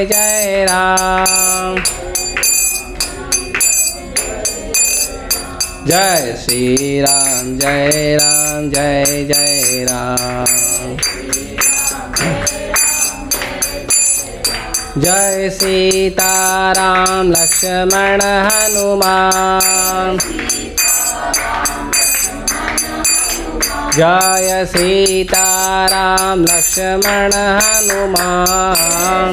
जय राम। जय श्री राम जय राम जय जय राम। जय सीताराम लक्ष्मण हनुमान। जय सीताराम लक्ष्मण हनुमान।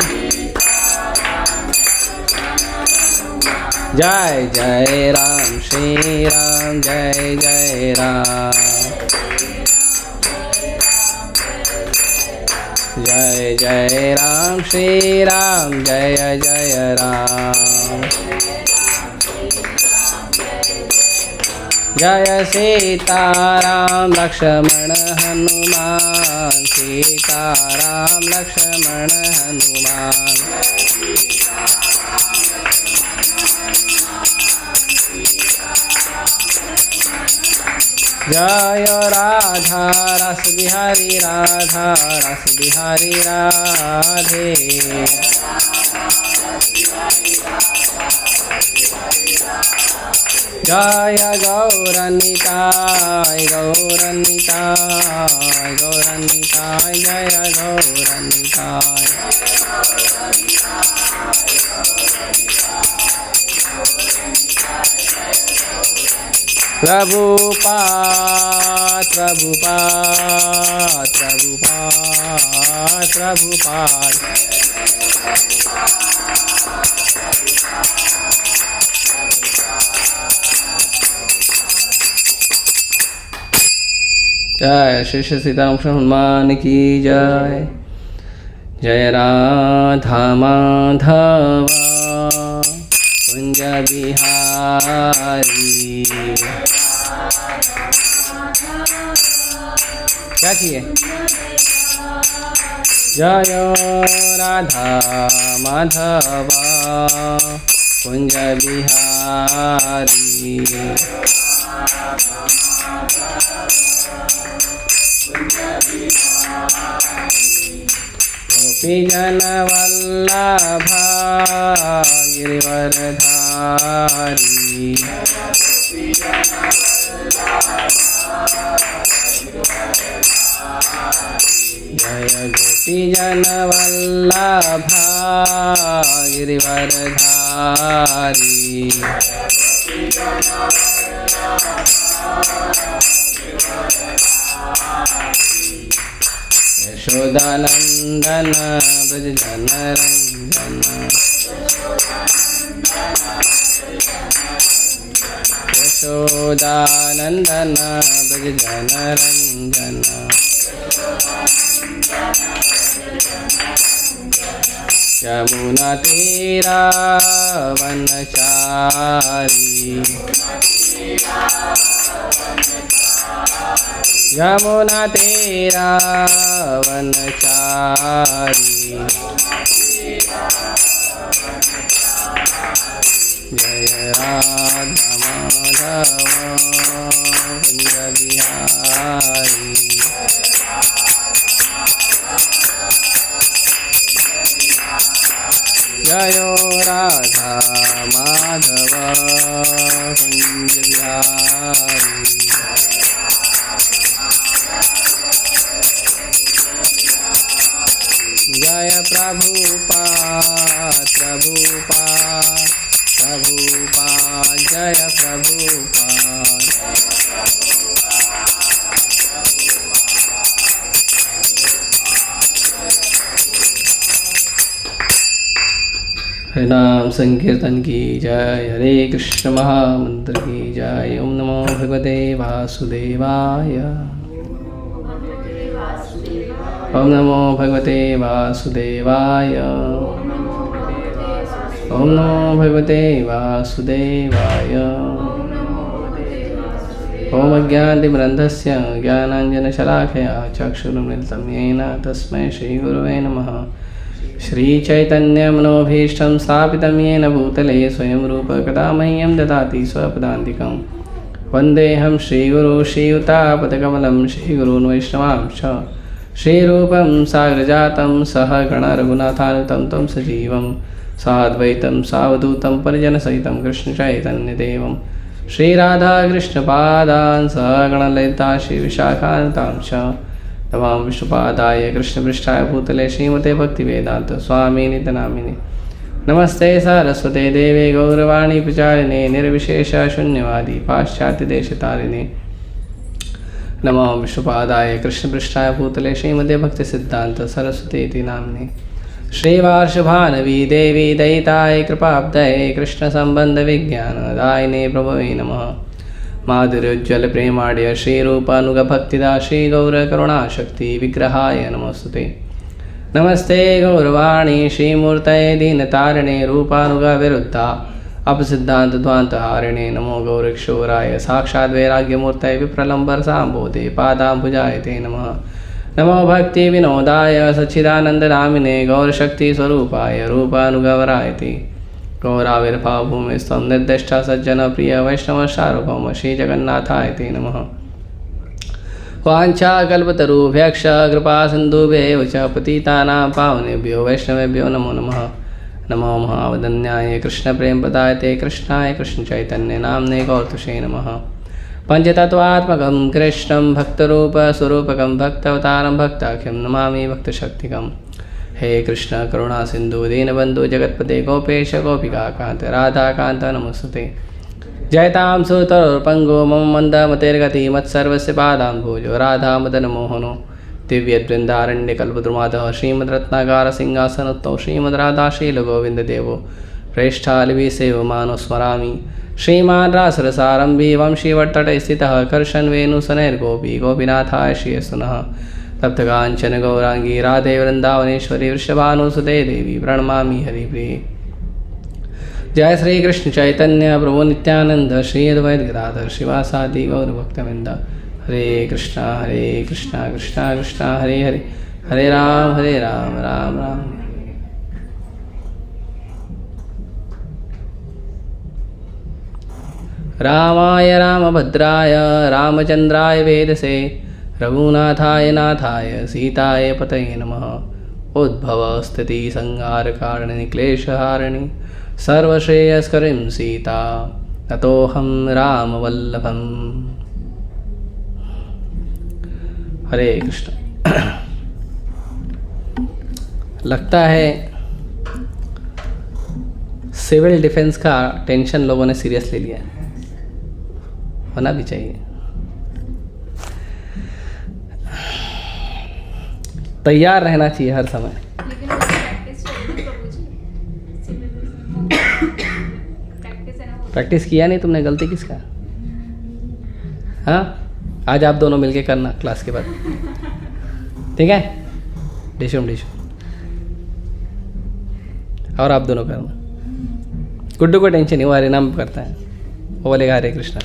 जय जय राम श्री राम जय जय राम। जय जय राम श्री राम जय जय राम। जय सीताराम लक्ष्मण हनुमान। सीताराम लक्ष्मण हनुमान। जय राधा रस बिहारी राधा रस बिहारी राधे। जय गौरनिताय गौरनिताय गौरनिताय जय गौरनिताय। प्रभुपाद प्रभुपाद प्रभुपाद प्रभुपाद। जय श्री श्री सीताराम हनुमान की जय। जय राधा माधव कुंज बिहारी। क्या चाहिए? जय राधा माधव कुंज बिहारी। गोपीजन वल्लभ गिरिवरधारी। जय गोपीजन वल्लभ गिरिवरधारी। यशोदानंदन ब्रज जनरंजन। यशोदानंदन ब्रज जनरंजन। यमुना तीरा वनचारी। यमुना तीरा वनचारी। जय राधा माधव कुंज बिहारी। जय राधा माधव कुंज बिहारी। जय प्रभुपाद प्रभुपाद प्रभुपाद जय प्रभुपाद। हरे नाम संकीर्तन की जय। हरे कृष्ण महामंत्र की जय। ओम नमो भगवते वासुदेवाय। ओम नमो भगवते वासुदेवाय। ओम नमो भगवते वासुदेवाय। ओम अज्ञानतिमिरन्धस्य ज्ञानाञ्जनशलाकया चक्षुरुन्मिलितं येन तस्मै श्रीगुरवे नमः। श्रीचैतन्यमनोभीष्टं स्थापितं येन भूतले स्वयं रूप कदा मह्यं ददाति स्वपदान्तिकं। वन्देऽहं श्रीगुरो श्रीयुतापदकमलं श्रीगुरून् वैष्णवांश्च श्रीरूपं साग्रजातं सहगण रघुनाथानुतं तं सजीवं साद्वैतं सावधूतं परिजनसहितं कृष्णचैतन्यदेवं श्रीराधाकृष्णपादान् सहगणललिता श्रीविशाखान्तां च नमामि विष्णुपादाय कृष्णपृष्ठाय भूतले श्रीमते भक्तिवेदान्त स्वामिनिति नामिने। नमस्ते सरस्वते देवे गौरवाणी प्रचारिणे निर्विशेष शून्यवादी पाश्चात्यदेशतारिणे। नमो विष्णुपादाय कृष्णपृष्ठाय भूतले श्रीमते भक्तिसिद्धान्त सरस्वतीति नामिने। श्रीवार्षभानवी देवी दयिताय कृपाब्धये कृष्णसम्बन्धविज्ञानदायिने प्रभवे नमः। माधुर्योज्ज्वल प्रेमाढ्य श्रीरूपानुगभक्तिदा श्रीगौरकरुणाशक्ति विग्रहाय नमोस्तुते। नमस्ते गौरवाणी श्रीमूर्तये दीनतारिणे रूपानुगविरुद्धा अपसिद्धान्तध्वान्तहारिणे। नमो गौरकिशोराय साक्षात् वैराग्यमूर्तये विप्रलम्बरसाम्बोधे पादाम्बुजाय ते नमः। नमो भक्ति विनोदाय सच्चिदानन्दनामिने गौरशक्तिस्वरूपाय रूपानुगवराय ते। गौराविर्भावभूमिस्त्वं निर्दिष्टा सज्जनप्रिय वैष्णवसार्वभौम श्रीजगन्नाथाय ते नमः। वाञ्छाकल्पतरुभ्यश्च कृपासिन्धुभ्येव च पतितानां पावनेभ्यो वैष्णवेभ्यो नमो नमः। नमो महावदन्याय कृष्णप्रेमप्रदायते कृष्णाय कृष्णचैतन्यनाम्ने गौरतुषे नमः। पंचतत्वात्मकं कृष्णं भक्तरूपस्वरूपकं भक्तावतारं भक्ताख्यं नमामि भक्तशक्तिकम्। हे कृष्ण करुणा सिंधु दीनबंधु जगतपते गोपेश गोपिकाकांत राधाकांत नमोस्तुते। जयतां सुतरुर्पङ्गो मम मन्दमतिर्गति मत्सर्वस्य पादाम्भोजो राधा मदन मोहनो दिव्यद्वृन्दारण्यकल्पद्रुमाधः श्रीमद्रत्नागार सिंहासनोत्तौ श्रीमद्राधाशीलगोविन्ददेवो प्रेष्ठालिभिसेवमानो स्मरामि। श्रीमान् रासरसारम्भी वंशीवट्टटे स्थितः कर्षन्वेणुसनैर्गोपी गोपीनाथाय श्रीयस्तु नः। तप्तकाञ्चन गौरांगी राधे वृंदावनेश्वरी वृषभानुसुते देवी प्रणमामि हरिप्रिये। जय श्री कृष्ण चैतन्य प्रभु नित्यानंद श्री अद्वैत गदाधर श्रीवासादि गौरभक्तवृंद। हरे कृष्णा कृष्णा कृष्णा हरे हरे हरे राम राम राम। रामाय रामभद्राय रामचंद्राय वेदसे रघुनाथाय नाथाय सीताय पतये नमः। उद्भव स्थिति संहार कारिणि क्लेशहारिणि सर्वश्रेयस्करीं सीता ततोऽहं रामवल्लभम्। हरे कृष्ण। लगता है सिविल डिफेंस का टेंशन लोगों ने सीरियस ले लिया, होना भी चाहिए। तैयार रहना चाहिए हर समय। लेकिन प्रैक्टिस चाहिए प्रभु जी। प्रैक्टिस है ना। प्रैक्टिस किया नहीं तुमने, गलती किसका? हाँ, आज आप दोनों मिलके करना क्लास के बाद, ठीक है? डिशुम और आप दोनों करना। गुड्डू को टेंशन नहीं, वो हरिनाम करता है, वो बोलेगा हरे कृष्णा।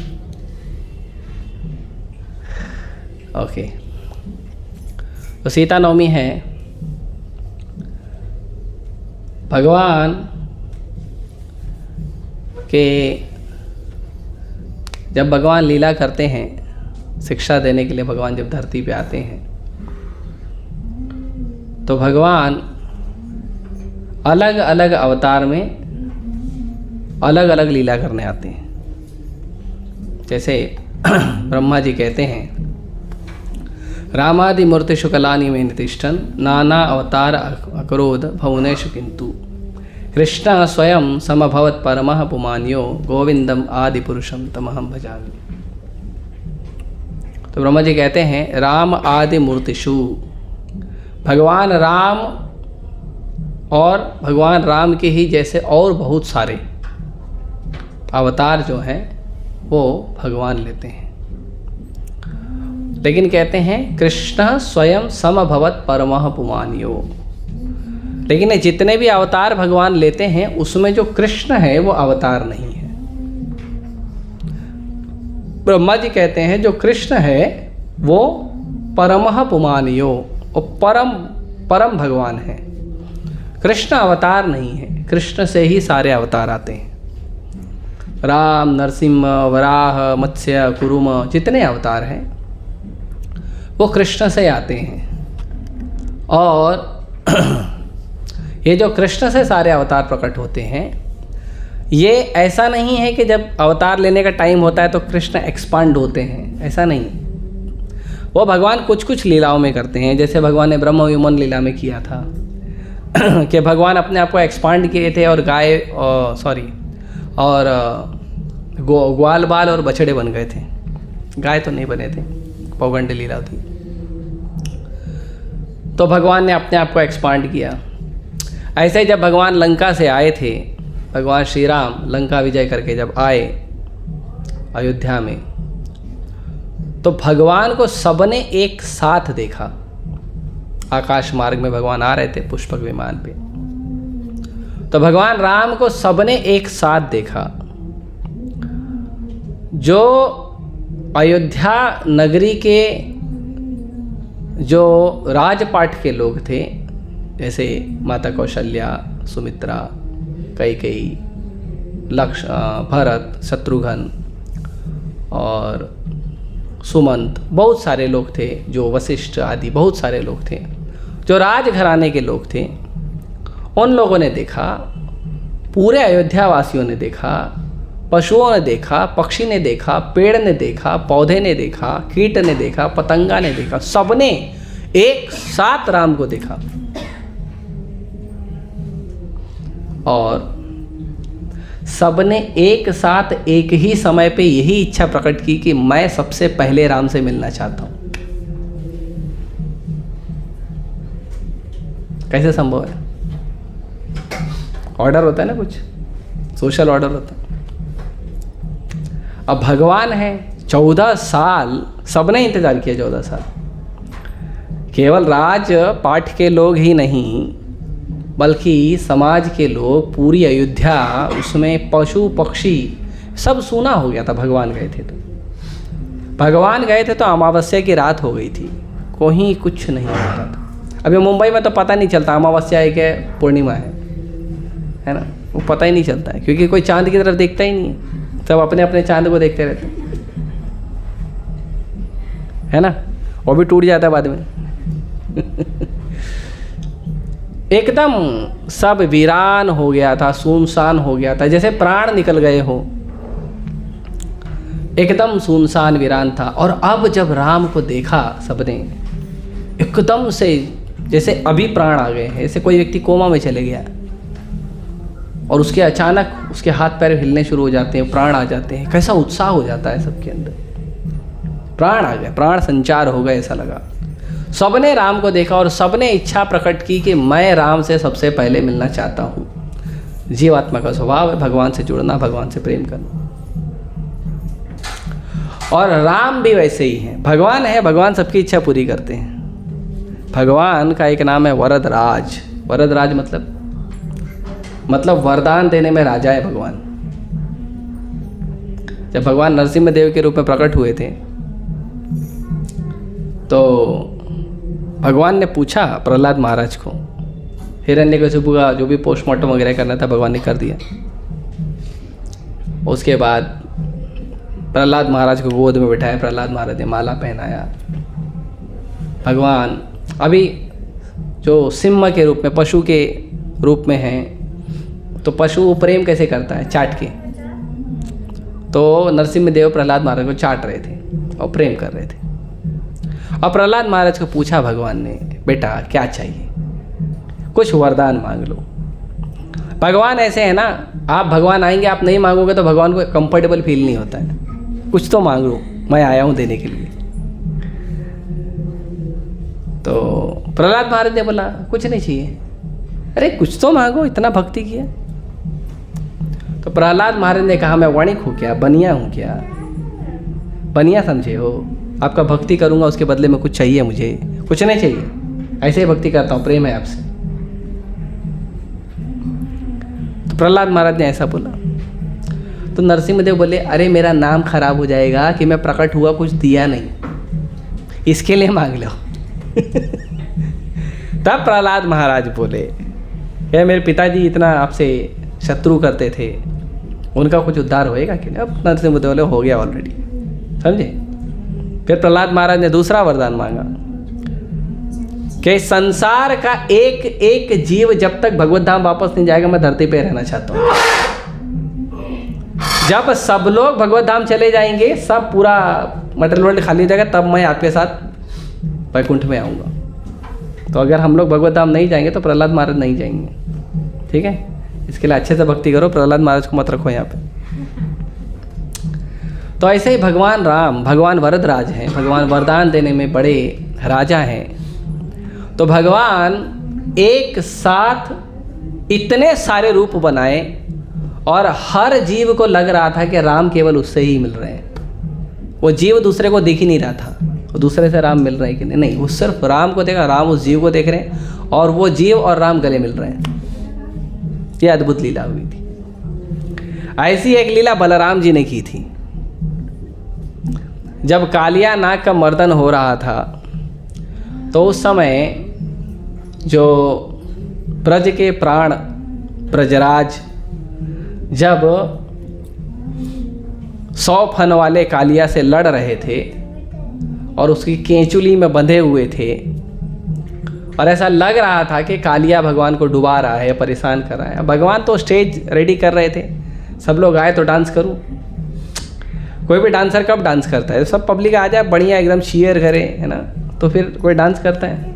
ओके, तो सीता नवमी है। भगवान के जब भगवान लीला करते हैं, शिक्षा देने के लिए भगवान जब धरती पे आते हैं, तो भगवान अलग अलग अवतार में अलग अलग लीला करने आते हैं। जैसे ब्रह्मा जी कहते हैं, रामादि मूर्ति शुक्लानि में नितिष्ठन नाना अवतार अक्रोध भुवनेषु किंतु कृष्ण स्वयं समभवत परमः पुमान्यो गोविंदम आदि पुरुषम तमहम भजामि। तो ब्रह्मा जी कहते हैं, राम आदि मूर्तिषु, भगवान राम और भगवान राम के ही जैसे और बहुत सारे अवतार जो हैं वो भगवान लेते हैं। लेकिन कहते हैं कृष्ण स्वयं समभवत परमः पुमान्यो। लेकिन जितने भी अवतार भगवान लेते हैं उसमें जो कृष्ण है वो अवतार नहीं है। ब्रह्मा जी कहते हैं जो कृष्ण है वो परमः पुमान्यो, और परम भगवान है। कृष्ण अवतार नहीं है, कृष्ण से ही सारे अवतार आते हैं। राम, नरसिंह, वराह, मत्स्य, कुरुम, जितने अवतार हैं वो कृष्ण से आते हैं। और ये जो कृष्ण से सारे अवतार प्रकट होते हैं, ये ऐसा नहीं है कि जब अवतार लेने का टाइम होता है तो कृष्ण एक्सपांड होते हैं, ऐसा नहीं। वो भगवान कुछ कुछ लीलाओं में करते हैं, जैसे भगवान ने ब्रह्म विमोचन लीला में किया था कि भगवान अपने आप को एक्सपांड किए थे और ग्वाल बाल और बछड़े बन गए थे, गाय तो नहीं बने थे, पौगंड लीला थी। तो भगवान ने अपने आप को एक्सपांड किया। ऐसे ही जब भगवान लंका से आए थे, भगवान श्री राम लंका विजय करके जब आए अयोध्या में, तो भगवान को सबने एक साथ देखा। आकाश मार्ग में भगवान आ रहे थे पुष्पक विमान पे, तो भगवान राम को सबने एक साथ देखा। जो अयोध्या नगरी के जो राजपाट के लोग थे, जैसे माता कौशल्या, सुमित्रा, कैकेयी, भरत, शत्रुघ्न और सुमंत, बहुत सारे लोग थे, जो वशिष्ठ आदि बहुत सारे लोग थे, जो राजघराने के लोग थे, उन लोगों ने देखा, पूरे अयोध्या वासियों ने देखा, पशुओं ने देखा, पक्षी ने देखा, पेड़ ने देखा, पौधे ने देखा, कीट ने देखा, पतंगा ने देखा, सबने एक साथ राम को देखा। और सबने एक साथ एक ही समय पे यही इच्छा प्रकट की कि मैं सबसे पहले राम से मिलना चाहता हूं। कैसे संभव है? ऑर्डर होता है ना, कुछ सोशल ऑर्डर होता है। अब भगवान है, 14 साल सबने इंतजार किया, 14 साल। केवल राज पाठ के लोग ही नहीं, बल्कि समाज के लोग, पूरी अयोध्या, उसमें पशु पक्षी सब सूना हो गया था। भगवान गए थे तो अमावस्या की रात हो गई थी, कोई कुछ नहीं होता था। अभी मुंबई में तो पता नहीं चलता अमावस्या है क्या पूर्णिमा है ना, वो पता ही नहीं चलता है, क्योंकि कोई चांद की तरफ देखता ही नहीं है, सब अपने अपने चांद को देखते रहते है ना, वो भी टूट जाता है बाद में एकदम सब वीरान हो गया था, सुनसान हो गया था, जैसे प्राण निकल गए हो, एकदम सुनसान वीरान था। और अब जब राम को देखा सबने, एकदम से जैसे अभी प्राण आ गए हैं, जैसे कोई व्यक्ति कोमा में चले गया और उसके अचानक उसके हाथ पैर हिलने शुरू हो जाते हैं, प्राण आ जाते हैं, कैसा उत्साह हो जाता है सबके अंदर, प्राण आ गए, प्राण संचार हो गए, ऐसा लगा। सबने राम को देखा और सबने इच्छा प्रकट की कि मैं राम से सबसे पहले मिलना चाहता हूँ। जीवात्मा का स्वभाव है भगवान से जुड़ना, भगवान से प्रेम करना, और राम भी वैसे ही हैं। भगवान है, भगवान सबकी इच्छा पूरी करते हैं। भगवान का एक नाम है वरदराज। वरदराज मतलब वरदान देने में राजा है भगवान। जब भगवान नरसिंह देव के रूप में प्रकट हुए थे, तो भगवान ने पूछा प्रहलाद महाराज को, हिरण्यकशिपु का जो भी पोस्टमार्टम वगैरह करना था भगवान ने कर दिया। उसके बाद प्रहलाद महाराज को गोद में बिठाया, प्रहलाद महाराज ने माला पहनाया। भगवान अभी जो सिंह के रूप में, पशु के रूप में हैं, तो पशु प्रेम कैसे करता है? चाट के। तो नरसिंह देव प्रहलाद महाराज को चाट रहे थे और प्रेम कर रहे थे। और प्रहलाद महाराज को पूछा भगवान ने, बेटा क्या चाहिए? कुछ वरदान मांग लो। भगवान ऐसे है ना, आप भगवान आएंगे, आप नहीं मांगोगे तो भगवान को कंफर्टेबल फील नहीं होता है। कुछ तो मांग लो, मैं आया हूँ देने के लिए। तो प्रहलाद महाराज ने बोला कुछ नहीं चाहिए। अरे कुछ तो मांगो, इतना भक्ति किया। तो प्रहलाद महाराज ने कहा, मैं वणिक हूँ क्या, बनिया हूँ क्या? बनिया समझे हो? आपका भक्ति करूँगा, उसके बदले में कुछ चाहिए मुझे? कुछ नहीं चाहिए, ऐसे ही भक्ति करता हूँ, प्रेम है आपसे। तो प्रहलाद महाराज ने ऐसा बोला। तो नरसिंहदेव बोले, अरे मेरा नाम खराब हो जाएगा कि मैं प्रकट हुआ कुछ दिया नहीं, इसके लिए मांग लो। तब प्रहलाद महाराज बोले, क्या मेरे पिताजी इतना आपसे शत्रु करते थे, उनका कुछ उद्धार होएगा कि नहीं? अब नरसिंहदेव बोले हो गया ऑलरेडी, समझे? फिर प्रहलाद महाराज ने दूसरा वरदान मांगा कि संसार का एक एक जीव जब तक भगवत धाम वापस नहीं जाएगा, मैं धरती पे रहना चाहता हूँ। जब सब लोग भगवत धाम चले जाएंगे, सब पूरा मटेरियल वर्ल्ड खाली हो जाएगा, तब मैं आपके साथ वैकुंठ में आऊँगा। तो अगर हम लोग भगवत धाम नहीं जाएंगे तो प्रहलाद महाराज नहीं जाएंगे। ठीक है, इसके लिए अच्छे से भक्ति करो, प्रहलाद महाराज को मत रखो यहाँ पे। तो ऐसे ही भगवान राम, भगवान वरदराज हैं, भगवान वरदान देने में बड़े राजा हैं। तो भगवान एक साथ इतने सारे रूप बनाए और हर जीव को लग रहा था कि राम केवल उससे ही मिल रहे हैं। वो जीव दूसरे को दिख ही नहीं रहा था, वो दूसरे से राम मिल रहे हैं कि नहीं, वो सिर्फ राम को देखा, राम उस जीव को देख रहे हैं और वो जीव और राम गले मिल रहे हैं। ये अद्भुत लीला हुई थी। ऐसी एक लीला बलराम जी ने की थी। जब कालिया नाग का मर्दन हो रहा था तो उस समय जो ब्रज के प्राण ब्रजराज जब 100 फन वाले कालिया से लड़ रहे थे और उसकी केंचुली में बंधे हुए थे और ऐसा लग रहा था कि कालिया भगवान को डुबा रहा है, परेशान कर रहा है। भगवान तो स्टेज रेडी कर रहे थे, सब लोग आए तो डांस करूं। कोई भी डांसर कब डांस करता है? सब पब्लिक आ जाए, बढ़िया एकदम cheer करे, है ना, तो फिर कोई डांस करता है।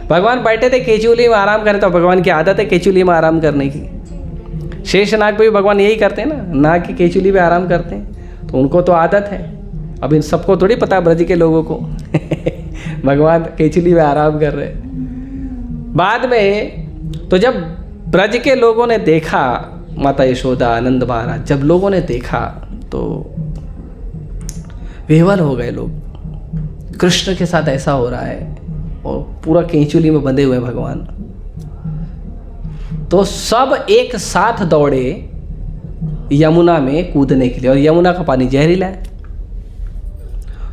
भगवान बैठे थे केचुली में आराम करे, तो भगवान की आदत है केचुली में आराम करने की। शेष नाग पे भी भगवान यही करते हैं ना, नाग की केचुली पे आराम करते हैं, तो उनको तो आदत है। अब इन सबको थोड़ी पता ब्रज के लोगों को भगवान केचुली में आराम कर रहे हैं। बाद में तो जब ब्रज के लोगों ने देखा, माता यशोदा, आनंद महाराज, जब लोगों ने देखा तो विह्वल हो गए लोग। कृष्ण के साथ ऐसा हो रहा है और पूरा केंचुली में बंधे हुए भगवान। तो सब एक साथ दौड़े यमुना में कूदने के लिए, और यमुना का पानी जहरीला है।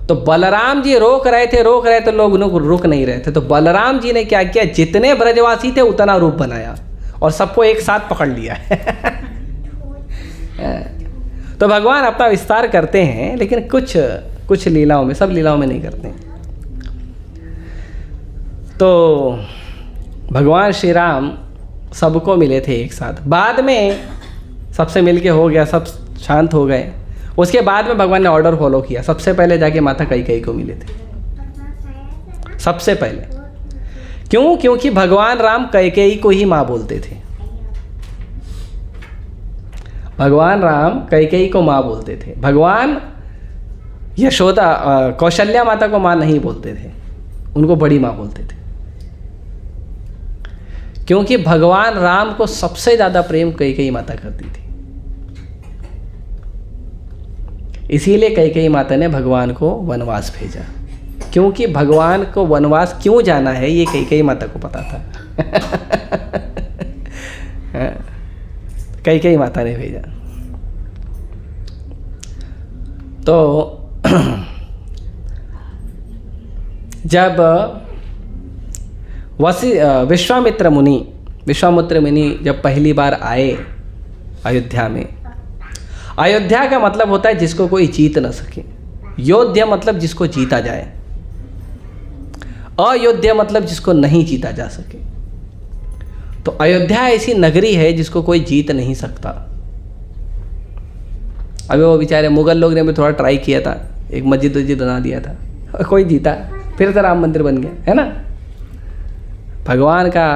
तो बलराम जी रोक रहे थे, लोग रुक नहीं रहे थे। तो बलराम जी ने क्या किया, जितने ब्रजवासी थे उतना रूप बनाया और सबको एक साथ पकड़ लिया। तो भगवान अपना विस्तार करते हैं, लेकिन कुछ लीलाओं में, सब लीलाओं में नहीं करते। तो भगवान श्री राम सबको मिले थे एक साथ। बाद में सबसे मिलके हो गया, सब शांत हो गए। उसके बाद में भगवान ने ऑर्डर फॉलो किया। सबसे पहले जाके माता कैकेयी को मिले थे, सबसे पहले। क्यों? क्योंकि भगवान राम कैकेयी को ही माँ बोलते थे। भगवान राम कैकेयी को माँ बोलते थे। भगवान यशोदा, कौशल्या माता को माँ नहीं बोलते थे, उनको बड़ी माँ बोलते थे। क्योंकि भगवान राम को सबसे ज़्यादा प्रेम कैकेयी माता करती थी। इसीलिए कैकेयी माता ने भगवान को वनवास भेजा। क्योंकि भगवान को वनवास क्यों जाना है ये कैकेयी माता को पता था। कैकेयी माता ने भेजा। तो जब विश्वामित्र मुनि जब पहली बार आए अयोध्या में, अयोध्या का मतलब होता है जिसको कोई जीत न सके। योध्या मतलब जिसको जीता जाए, अयोध्या मतलब जिसको नहीं जीता जा सके। तो अयोध्या ऐसी नगरी है जिसको कोई जीत नहीं सकता। अभी वो बेचारे मुगल लोग ने भी थोड़ा ट्राई किया था, एक मस्जिद बना दिया था, कोई जीता, फिर तो राम मंदिर बन गया, है ना। भगवान का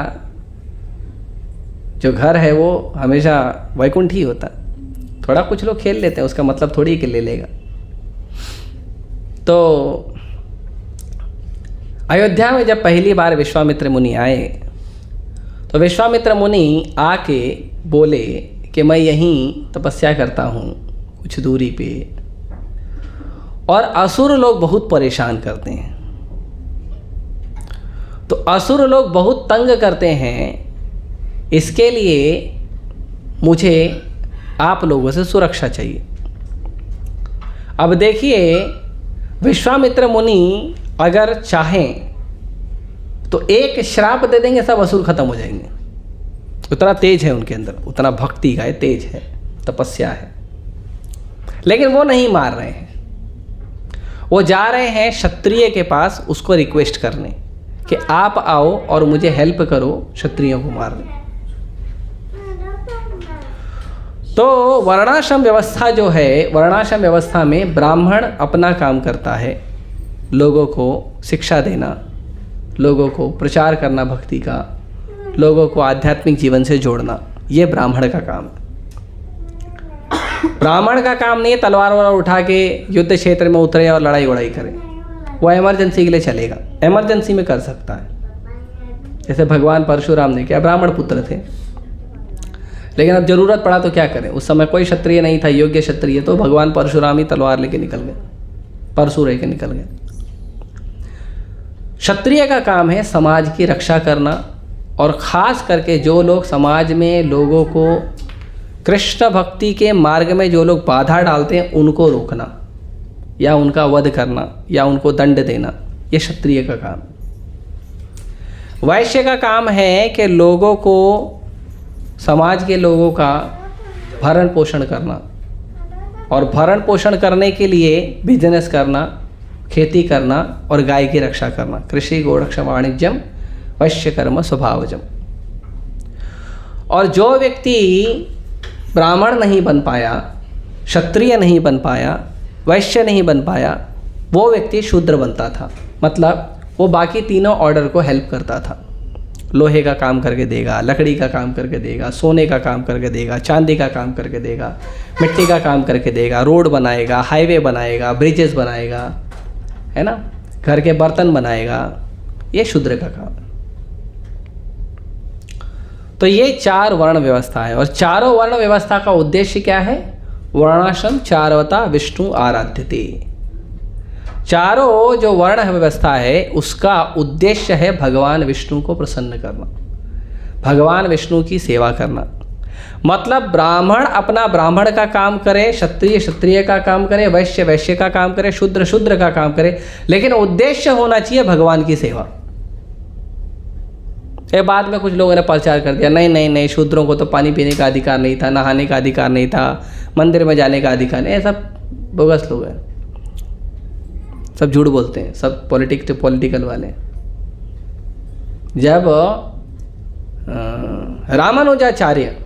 जो घर है वो हमेशा वैकुंठ ही होता। थोड़ा कुछ लोग खेल लेते हैं, उसका मतलब थोड़ी कि ले लेगा। तो अयोध्या में जब पहली बार विश्वामित्र मुनि आए तो विश्वामित्र मुनि आके बोले कि मैं यहीं तपस्या करता हूँ कुछ दूरी पे, और असुर लोग बहुत परेशान करते हैं। तो असुर लोग बहुत तंग करते हैं, इसके लिए मुझे आप लोगों से सुरक्षा चाहिए। अब देखिए, विश्वामित्र मुनि अगर चाहें तो एक श्राप दे देंगे, सब असुर खत्म हो जाएंगे। उतना तेज है उनके अंदर, उतना भक्ति का तेज है, तपस्या है। लेकिन वो नहीं मार रहे हैं, वो जा रहे हैं क्षत्रिय के पास उसको रिक्वेस्ट करने कि आप आओ और मुझे हेल्प करो क्षत्रियों को मारने। तो वर्णाश्रम व्यवस्था जो है, वर्णाश्रम व्यवस्था में ब्राह्मण अपना काम करता है, लोगों को शिक्षा देना, लोगों को प्रचार करना भक्ति का, लोगों को आध्यात्मिक जीवन से जोड़ना, ये ब्राह्मण का काम है। ब्राह्मण का काम नहीं है तलवार वलवार उठा के युद्ध क्षेत्र में उतरे और लड़ाई वड़ाई करे, वो इमरजेंसी के लिए चलेगा, इमरजेंसी में कर सकता है। जैसे भगवान परशुराम ने किया, ब्राह्मण पुत्र थे, लेकिन अब जरूरत पड़ा तो क्या करें, उस समय कोई क्षत्रिय नहीं था, योग्य क्षत्रिय, तो भगवान परशुराम ही तलवार लेके निकल गए, परशु रह के निकल गए। क्षत्रिय का काम है समाज की रक्षा करना, और ख़ास करके जो लोग समाज में लोगों को कृष्ण भक्ति के मार्ग में जो लोग बाधा डालते हैं उनको रोकना या उनका वध करना या उनको दंड देना, ये क्षत्रिय का काम। वैश्य का काम है कि लोगों को, समाज के लोगों का भरण पोषण करना, और भरण पोषण करने के लिए बिजनेस करना, खेती करना और गाय की रक्षा करना। कृषि गोरक्षा वाणिज्यम वैश्य कर्म स्वभावजम। और जो व्यक्ति ब्राह्मण नहीं बन पाया, क्षत्रिय नहीं बन पाया, वैश्य नहीं बन पाया, वो व्यक्ति शूद्र बनता था। मतलब वो बाकी तीनों ऑर्डर को हेल्प करता था। लोहे का काम करके देगा, लकड़ी का काम करके देगा, सोने का काम करके देगा, चांदी का काम करके देगा, मिट्टी का काम करके देगा, रोड बनाएगा, हाईवे बनाएगा, ब्रिजेस बनाएगा, है ना, घर के बर्तन बनाएगा, ये शूद्र का काम है। तो ये 4 वर्ण व्यवस्था है, और चारों वर्ण व्यवस्था का उद्देश्य क्या है? वर्णाश्रम चारवता विष्णु आराध्यते। चारों जो वर्ण व्यवस्था है उसका उद्देश्य है भगवान विष्णु को प्रसन्न करना, भगवान विष्णु की सेवा करना। मतलब ब्राह्मण अपना ब्राह्मण का काम करे, क्षत्रिय क्षत्रिय का काम करे, वैश्य वैश्य का काम करे, शूद्र शूद्र का काम करे, लेकिन उद्देश्य होना चाहिए भगवान की सेवा। ये बाद में कुछ लोगों ने प्रचार कर दिया, नहीं नहीं नहीं, शूद्रों को तो पानी पीने का अधिकार नहीं था, नहाने का अधिकार नहीं था, मंदिर में जाने का अधिकार नहीं। ये सब बोगस लोग हैं, सब झूठ बोलते हैं, सब पॉलिटिकल वाले। जब रामानुजाचार्य,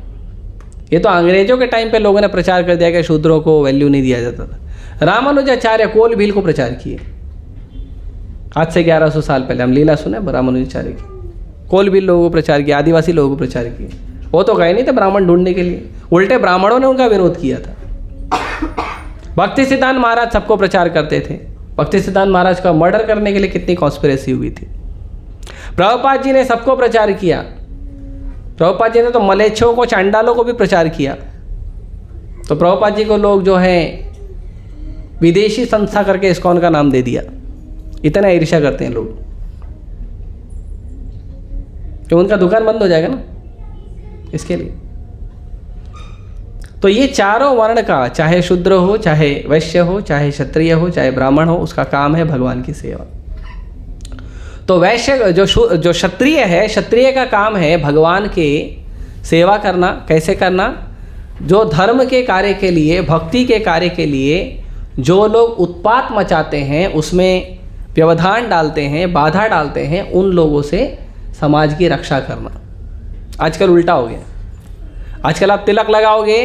ये तो अंग्रेजों के टाइम पे लोगों ने प्रचार कर दिया कि शूद्रों को वैल्यू नहीं दिया जाता था। रामानुजाचार्य कोल भील को प्रचार किए, आज से 1100 साल पहले। हम लीला सुने रामानुजाचार्य की, कोल भील लोगों को प्रचार किया, आदिवासी लोगों को प्रचार किए। वो तो गए नहीं थे ब्राह्मण ढूंढने के लिए, उल्टे ब्राह्मणों ने उनका विरोध किया था। भक्ति सिद्धांत महाराज सबको प्रचार करते थे। भक्ति सिद्धांत महाराज का मर्डर करने के लिए कितनी कॉन्स्पिरेसी हुई थी। प्रभुपाद जी ने सबको प्रचार किया। प्रभुपाद जी ने तो मलेच्छों को, चांडालों को भी प्रचार किया। तो प्रभुपाद जी को लोग जो है विदेशी संस्था करके इस्कॉन का नाम दे दिया। इतना ईर्ष्या करते हैं लोग कि उनका दुकान बंद हो जाएगा ना, इसके लिए। तो ये चारों वर्ण का, चाहे शूद्र हो, चाहे वैश्य हो, चाहे क्षत्रिय हो, चाहे ब्राह्मण हो, उसका काम है भगवान की सेवा। तो वैश्य जो क्षत्रिय है, क्षत्रिय का काम है भगवान के सेवा करना। कैसे करना? जो धर्म के कार्य के लिए, भक्ति के कार्य के लिए जो लोग उत्पात मचाते हैं, उसमें व्यवधान डालते हैं, बाधा डालते हैं, उन लोगों से समाज की रक्षा करना। आजकल उल्टा हो गया। आजकल आप तिलक लगाओगे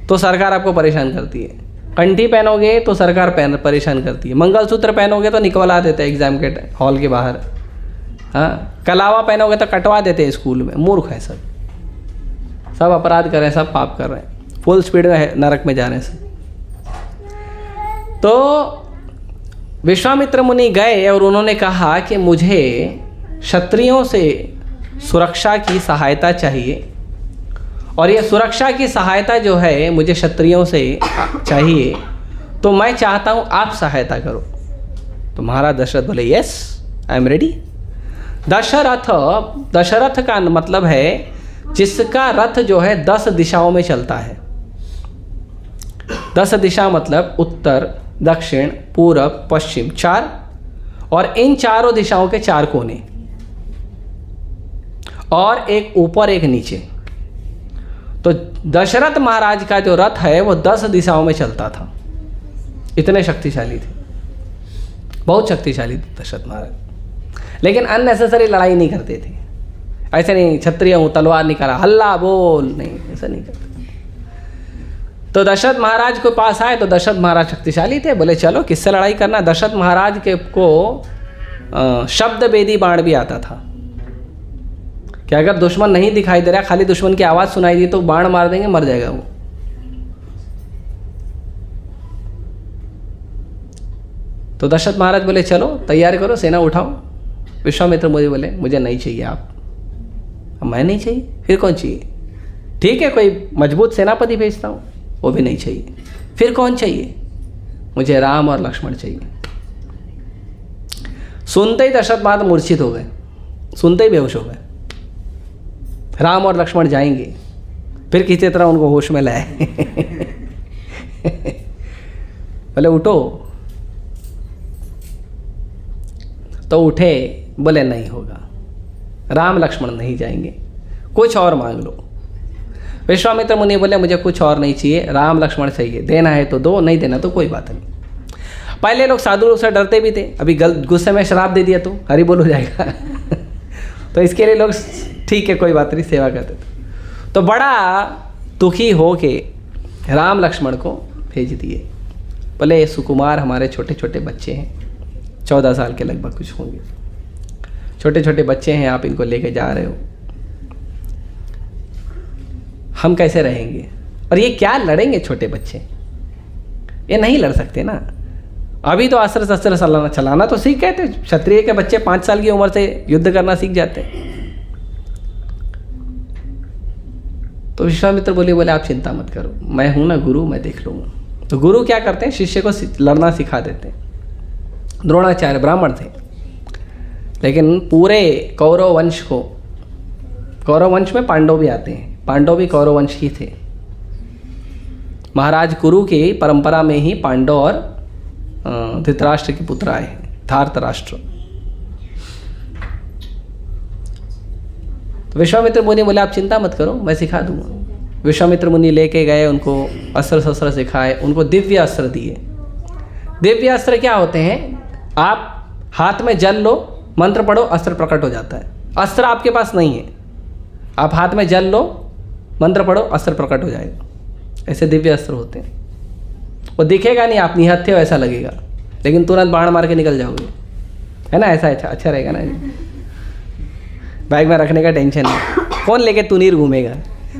तो सरकार आपको परेशान करती है, कंठी पहनोगे तो सरकार परेशान करती है, मंगलसूत्र पहनोगे तो निकलवा देते हैं एग्जाम के हॉल के बाहर, हाँ, कलावा पहनोगे तो कटवा देते हैं स्कूल में। मूर्ख है सब, सब अपराध कर रहे हैं, सब पाप कर रहे हैं, फुल स्पीड में नरक में जा रहे हैं। तो विश्वामित्र मुनि गए और उन्होंने कहा कि मुझे क्षत्रियों से सुरक्षा की सहायता चाहिए, और ये सुरक्षा की सहायता जो है मुझे क्षत्रियों से चाहिए, तो मैं चाहता हूँ आप सहायता करो। तो महाराज दशरथ बोले, yes I am ready. Dashrath का मतलब है जिसका रथ जो है 10 दिशाओं में चलता है। 10 दिशा मतलब उत्तर, दक्षिण, पूरब, पश्चिम, 4, और इन चारों दिशाओं के 4 कोने, और एक ऊपर एक नीचे। तो दशरथ महाराज का जो रथ है वो 10 दिशाओं में चलता था। इतने शक्तिशाली थे, बहुत शक्तिशाली थे दशरथ महाराज। लेकिन अननेसेसरी लड़ाई नहीं करते थे। ऐसे नहीं क्षत्रिय हूँ तलवार निकाला हल्ला बोल, नहीं ऐसा नहीं करते। तो दशरथ महाराज के पास आए तो दशरथ महाराज शक्तिशाली थे, बोले चलो किससे लड़ाई करना। दशरथ महाराज के को शब्द वेदी बाण भी आता था कि अगर दुश्मन नहीं दिखाई दे रहा, खाली दुश्मन की आवाज़ सुनाई दी तो बाण मार देंगे, मर जाएगा वो। तो दशरथ महाराज बोले चलो तैयार करो, सेना उठाओ। विश्वामित्र मुझे बोले मुझे नहीं चाहिए आप। मैं नहीं चाहिए, फिर कौन चाहिए? ठीक है कोई मजबूत सेनापति भेजता हूँ, वो भी नहीं चाहिए। फिर कौन चाहिए? मुझे राम और लक्ष्मण चाहिए। सुनते ही दशरथ महाराज मूर्छित हो गए, सुनते ही बेहोश हो गए। राम और लक्ष्मण जाएंगे, फिर किसी तरह उनको होश में लाए। बोले उठो, तो उठे, बोले नहीं होगा, राम लक्ष्मण नहीं जाएंगे, कुछ और मांग लो। विश्वामित्र मुनि बोले मुझे कुछ और नहीं चाहिए, राम लक्ष्मण चाहिए, देना है तो दो, नहीं देना तो कोई बात नहीं। पहले लोग साधु लोग से डरते भी थे, अभी गुस्से में शराब दे दिया तो हरि बोल हो जाएगा। तो इसके लिए लोग ठीक है कोई बात नहीं सेवा करते थे। तो बड़ा दुखी हो के राम लक्ष्मण को भेज दिए। बोले ये सुकुमार हमारे छोटे छोटे बच्चे हैं, 14 साल के लगभग कुछ होंगे, छोटे छोटे बच्चे हैं, आप इनको लेके जा रहे हो, हम कैसे रहेंगे? और ये क्या लड़ेंगे छोटे बच्चे, ये नहीं लड़ सकते ना। अभी तो अस्त्र शस्त्र चलाना तो सीख गए थे, क्षत्रिय के बच्चे 5 साल की उम्र से युद्ध करना सीख जाते हैं। तो विश्वामित्र बोले आप चिंता मत करो, मैं हूं ना गुरु, मैं देख लूँगा। तो गुरु क्या करते हैं, शिष्य को लड़ना सिखा देते हैं। द्रोणाचार्य ब्राह्मण थे, लेकिन पूरे कौरव वंश को, कौरव वंश में पांडव भी आते हैं, पांडव भी कौरव वंश ही थे। महाराज कुरु की परंपरा में ही पांडव और धृतराष्ट्र के पुत्र आए हैं, धार्तराष्ट्र। तो विश्वामित्र मुनि बोले आप चिंता मत करो, मैं सिखा दूंगा। विश्वामित्र मुनि लेके गए, उनको अस्त्र शस्त्र सिखाए, उनको दिव्य अस्त्र दिए। दिव्य अस्त्र क्या होते हैं? आप हाथ में जल लो, मंत्र पढ़ो, अस्त्र प्रकट हो जाता है। अस्त्र आपके पास नहीं है, आप हाथ में जल लो, मंत्र पढ़ो, अस्त्र प्रकट हो जाएगा। ऐसे दिव्य अस्त्र होते हैं। वो दिखेगा नहीं, आप निहत्थे हो ऐसा लगेगा, लेकिन तुरंत बाण मार के निकल जाओगे, है ना? ऐसा अच्छा रहेगा ना। बैग में रखने का टेंशन नहीं, फोन लेके तुनीर घूमेगा,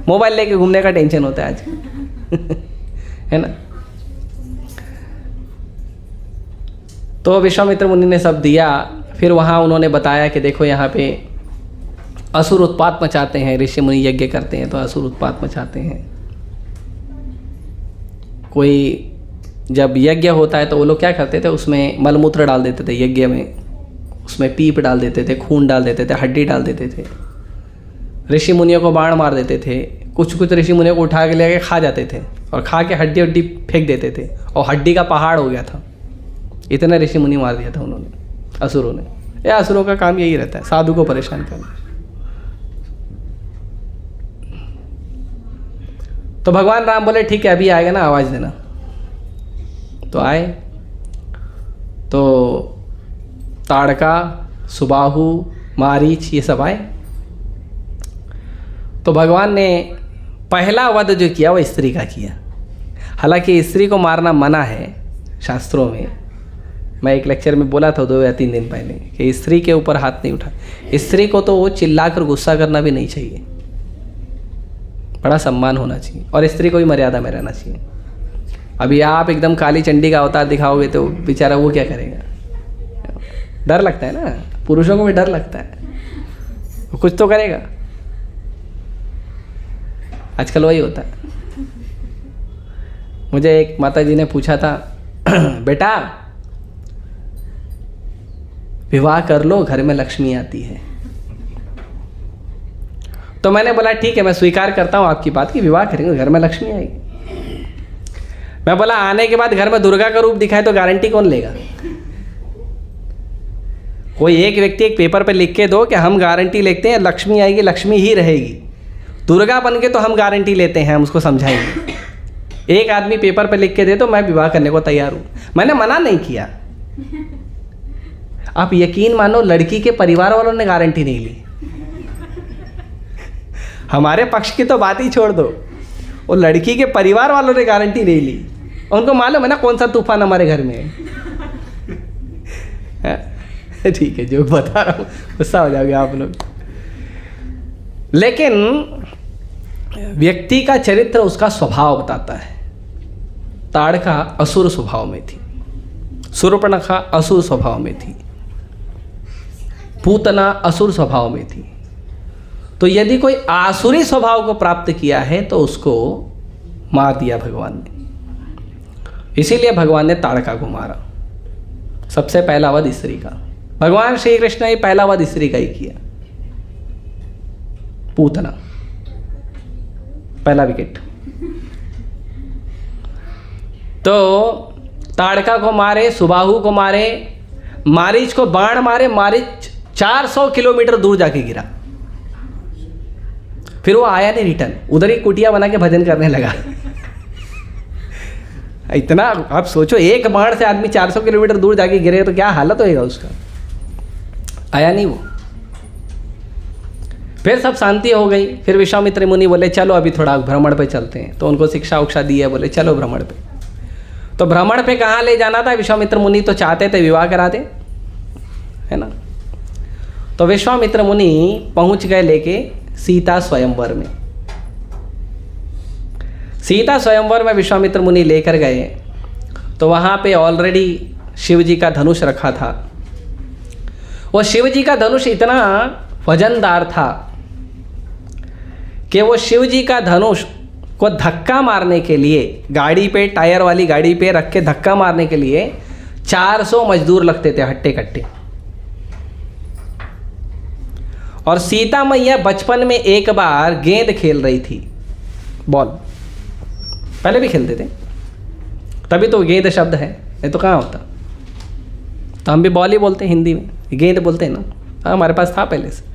मोबाइल लेके घूमने का टेंशन होता है आज। है ना? तो विश्वामित्र मुनि ने सब दिया। फिर वहाँ उन्होंने बताया कि देखो यहाँ पे असुर उत्पात मचाते हैं, ऋषि मुनि यज्ञ करते हैं तो असुर उत्पात मचाते हैं। कोई जब यज्ञ होता है तो वो लोग क्या करते थे, उसमें मलमूत्र डाल देते थे यज्ञ में, उसमें पीप डाल देते थे, खून डाल देते थे, हड्डी डाल देते थे। ऋषि मुनियों को बाण मार देते थे। कुछ कुछ ऋषि मुनियों को उठा के लेके खा जाते थे और खा के हड्डी हड्डी फेंक देते थे, और हड्डी का पहाड़ हो गया था। इतना ऋषि मुनि मार दिया था उन्होंने, असुरों ने। यह असुरों का काम यही रहता है, साधु को परेशान करना। तो भगवान राम बोले ठीक है अभी आएगा ना, आवाज़ देना। तो आए, तो ताड़का, सुबाहु, मारीच ये सब आए। तो भगवान ने पहला वध जो किया वो स्त्री का किया। हालांकि स्त्री को मारना मना है शास्त्रों में। मैं एक लेक्चर में बोला था 2 या 3 दिन पहले कि स्त्री के ऊपर हाथ नहीं उठा। स्त्री को तो वो चिल्लाकर गुस्सा करना भी नहीं चाहिए, बड़ा सम्मान होना चाहिए, और स्त्री को भी मर्यादा में रहना चाहिए। अभी आप एकदम काली चंडी का अवतार दिखाओगे तो बेचारा वो क्या करेगा? डर लगता है ना, पुरुषों को भी डर लगता है, वो कुछ तो करेगा। आजकल वही होता है। मुझे एक माता जी ने पूछा था, बेटा विवाह कर लो, घर में लक्ष्मी आती है। तो मैंने बोला ठीक है, मैं स्वीकार करता हूँ आपकी बात कि विवाह करेंगे घर में लक्ष्मी आएगी। मैं बोला आने के बाद घर में दुर्गा का रूप दिखाए तो गारंटी कौन लेगा? कोई एक व्यक्ति एक पेपर पे लिख के दो कि हम गारंटी लेते हैं लक्ष्मी आएगी, लक्ष्मी ही रहेगी। दुर्गा बन के तो हम गारंटी लेते हैं, हम उसको समझाएंगे। एक आदमी पेपर पे लिख के दे तो मैं विवाह करने को तैयार हूँ। मैंने मना नहीं किया। आप यकीन मानो लड़की के परिवार वालों ने गारंटी नहीं ली। हमारे पक्ष की तो बात ही छोड़ दो, वो लड़की के परिवार वालों ने गारंटी नहीं ली। उनको मालूम है ना कौन सा तूफान हमारे घर में है। ठीक है, जो बता रहा हूँ गुस्सा हो जाओगे आप लोग। लेकिन व्यक्ति का चरित्र उसका स्वभाव बताता है। ताड़का असुर स्वभाव में थी, शूर्पणखा असुर स्वभाव में थी, पूतना असुर स्वभाव में थी। तो यदि कोई आसुरी स्वभाव को प्राप्त किया है तो उसको मार दिया भगवान ने। इसीलिए भगवान ने ताड़का को मारा। सबसे पहला वध स्त्री का, भगवान श्री कृष्ण ने पहला वध स्त्री का ही किया, पूतना, पहला विकेट। तो ताड़का को मारे, सुबाहु को मारे, मारीच को बाण मारे। मारीच 400 किलोमीटर दूर जाके गिरा। फिर वो आया नहीं रिटर्न, उधर ही कुटिया बना के भजन करने लगा। इतना आप सोचो, एक बाण से आदमी 400 किलोमीटर दूर जाके गिरे तो क्या हालत होएगा उसका। आया नहीं वो। फिर सब शांति हो गई। फिर विश्वामित्र मुनि बोले चलो अभी थोड़ा भ्रमण पे चलते हैं। तो उनको शिक्षा उक्षा दी है, बोले चलो भ्रमण पे। तो भ्रमण पे कहाँ ले जाना था? विश्वामित्र मुनि तो चाहते थे विवाह करा दे, है ना। तो विश्वामित्र मुनि पहुंच गए लेके सीता स्वयंवर में। सीता स्वयंवर में विश्वामित्र मुनि लेकर गए तो वहाँ पे ऑलरेडी शिव जी का धनुष रखा था। वो शिव जी का धनुष इतना वजनदार था कि वो शिव जी का धनुष को धक्का मारने के लिए गाड़ी पे, टायर वाली गाड़ी पे रख के धक्का मारने के लिए 400 मजदूर लगते थे हट्टे कट्टे। और सीता मैया बचपन में एक बार गेंद खेल रही थी, बॉल, पहले भी खेलते थे, तभी तो गेंद शब्द है, नहीं तो कहाँ होता। तो हम भी बॉल ही बोलते हैं हिंदी में, गेंद बोलते हैं ना, हमारे पास था पहले से।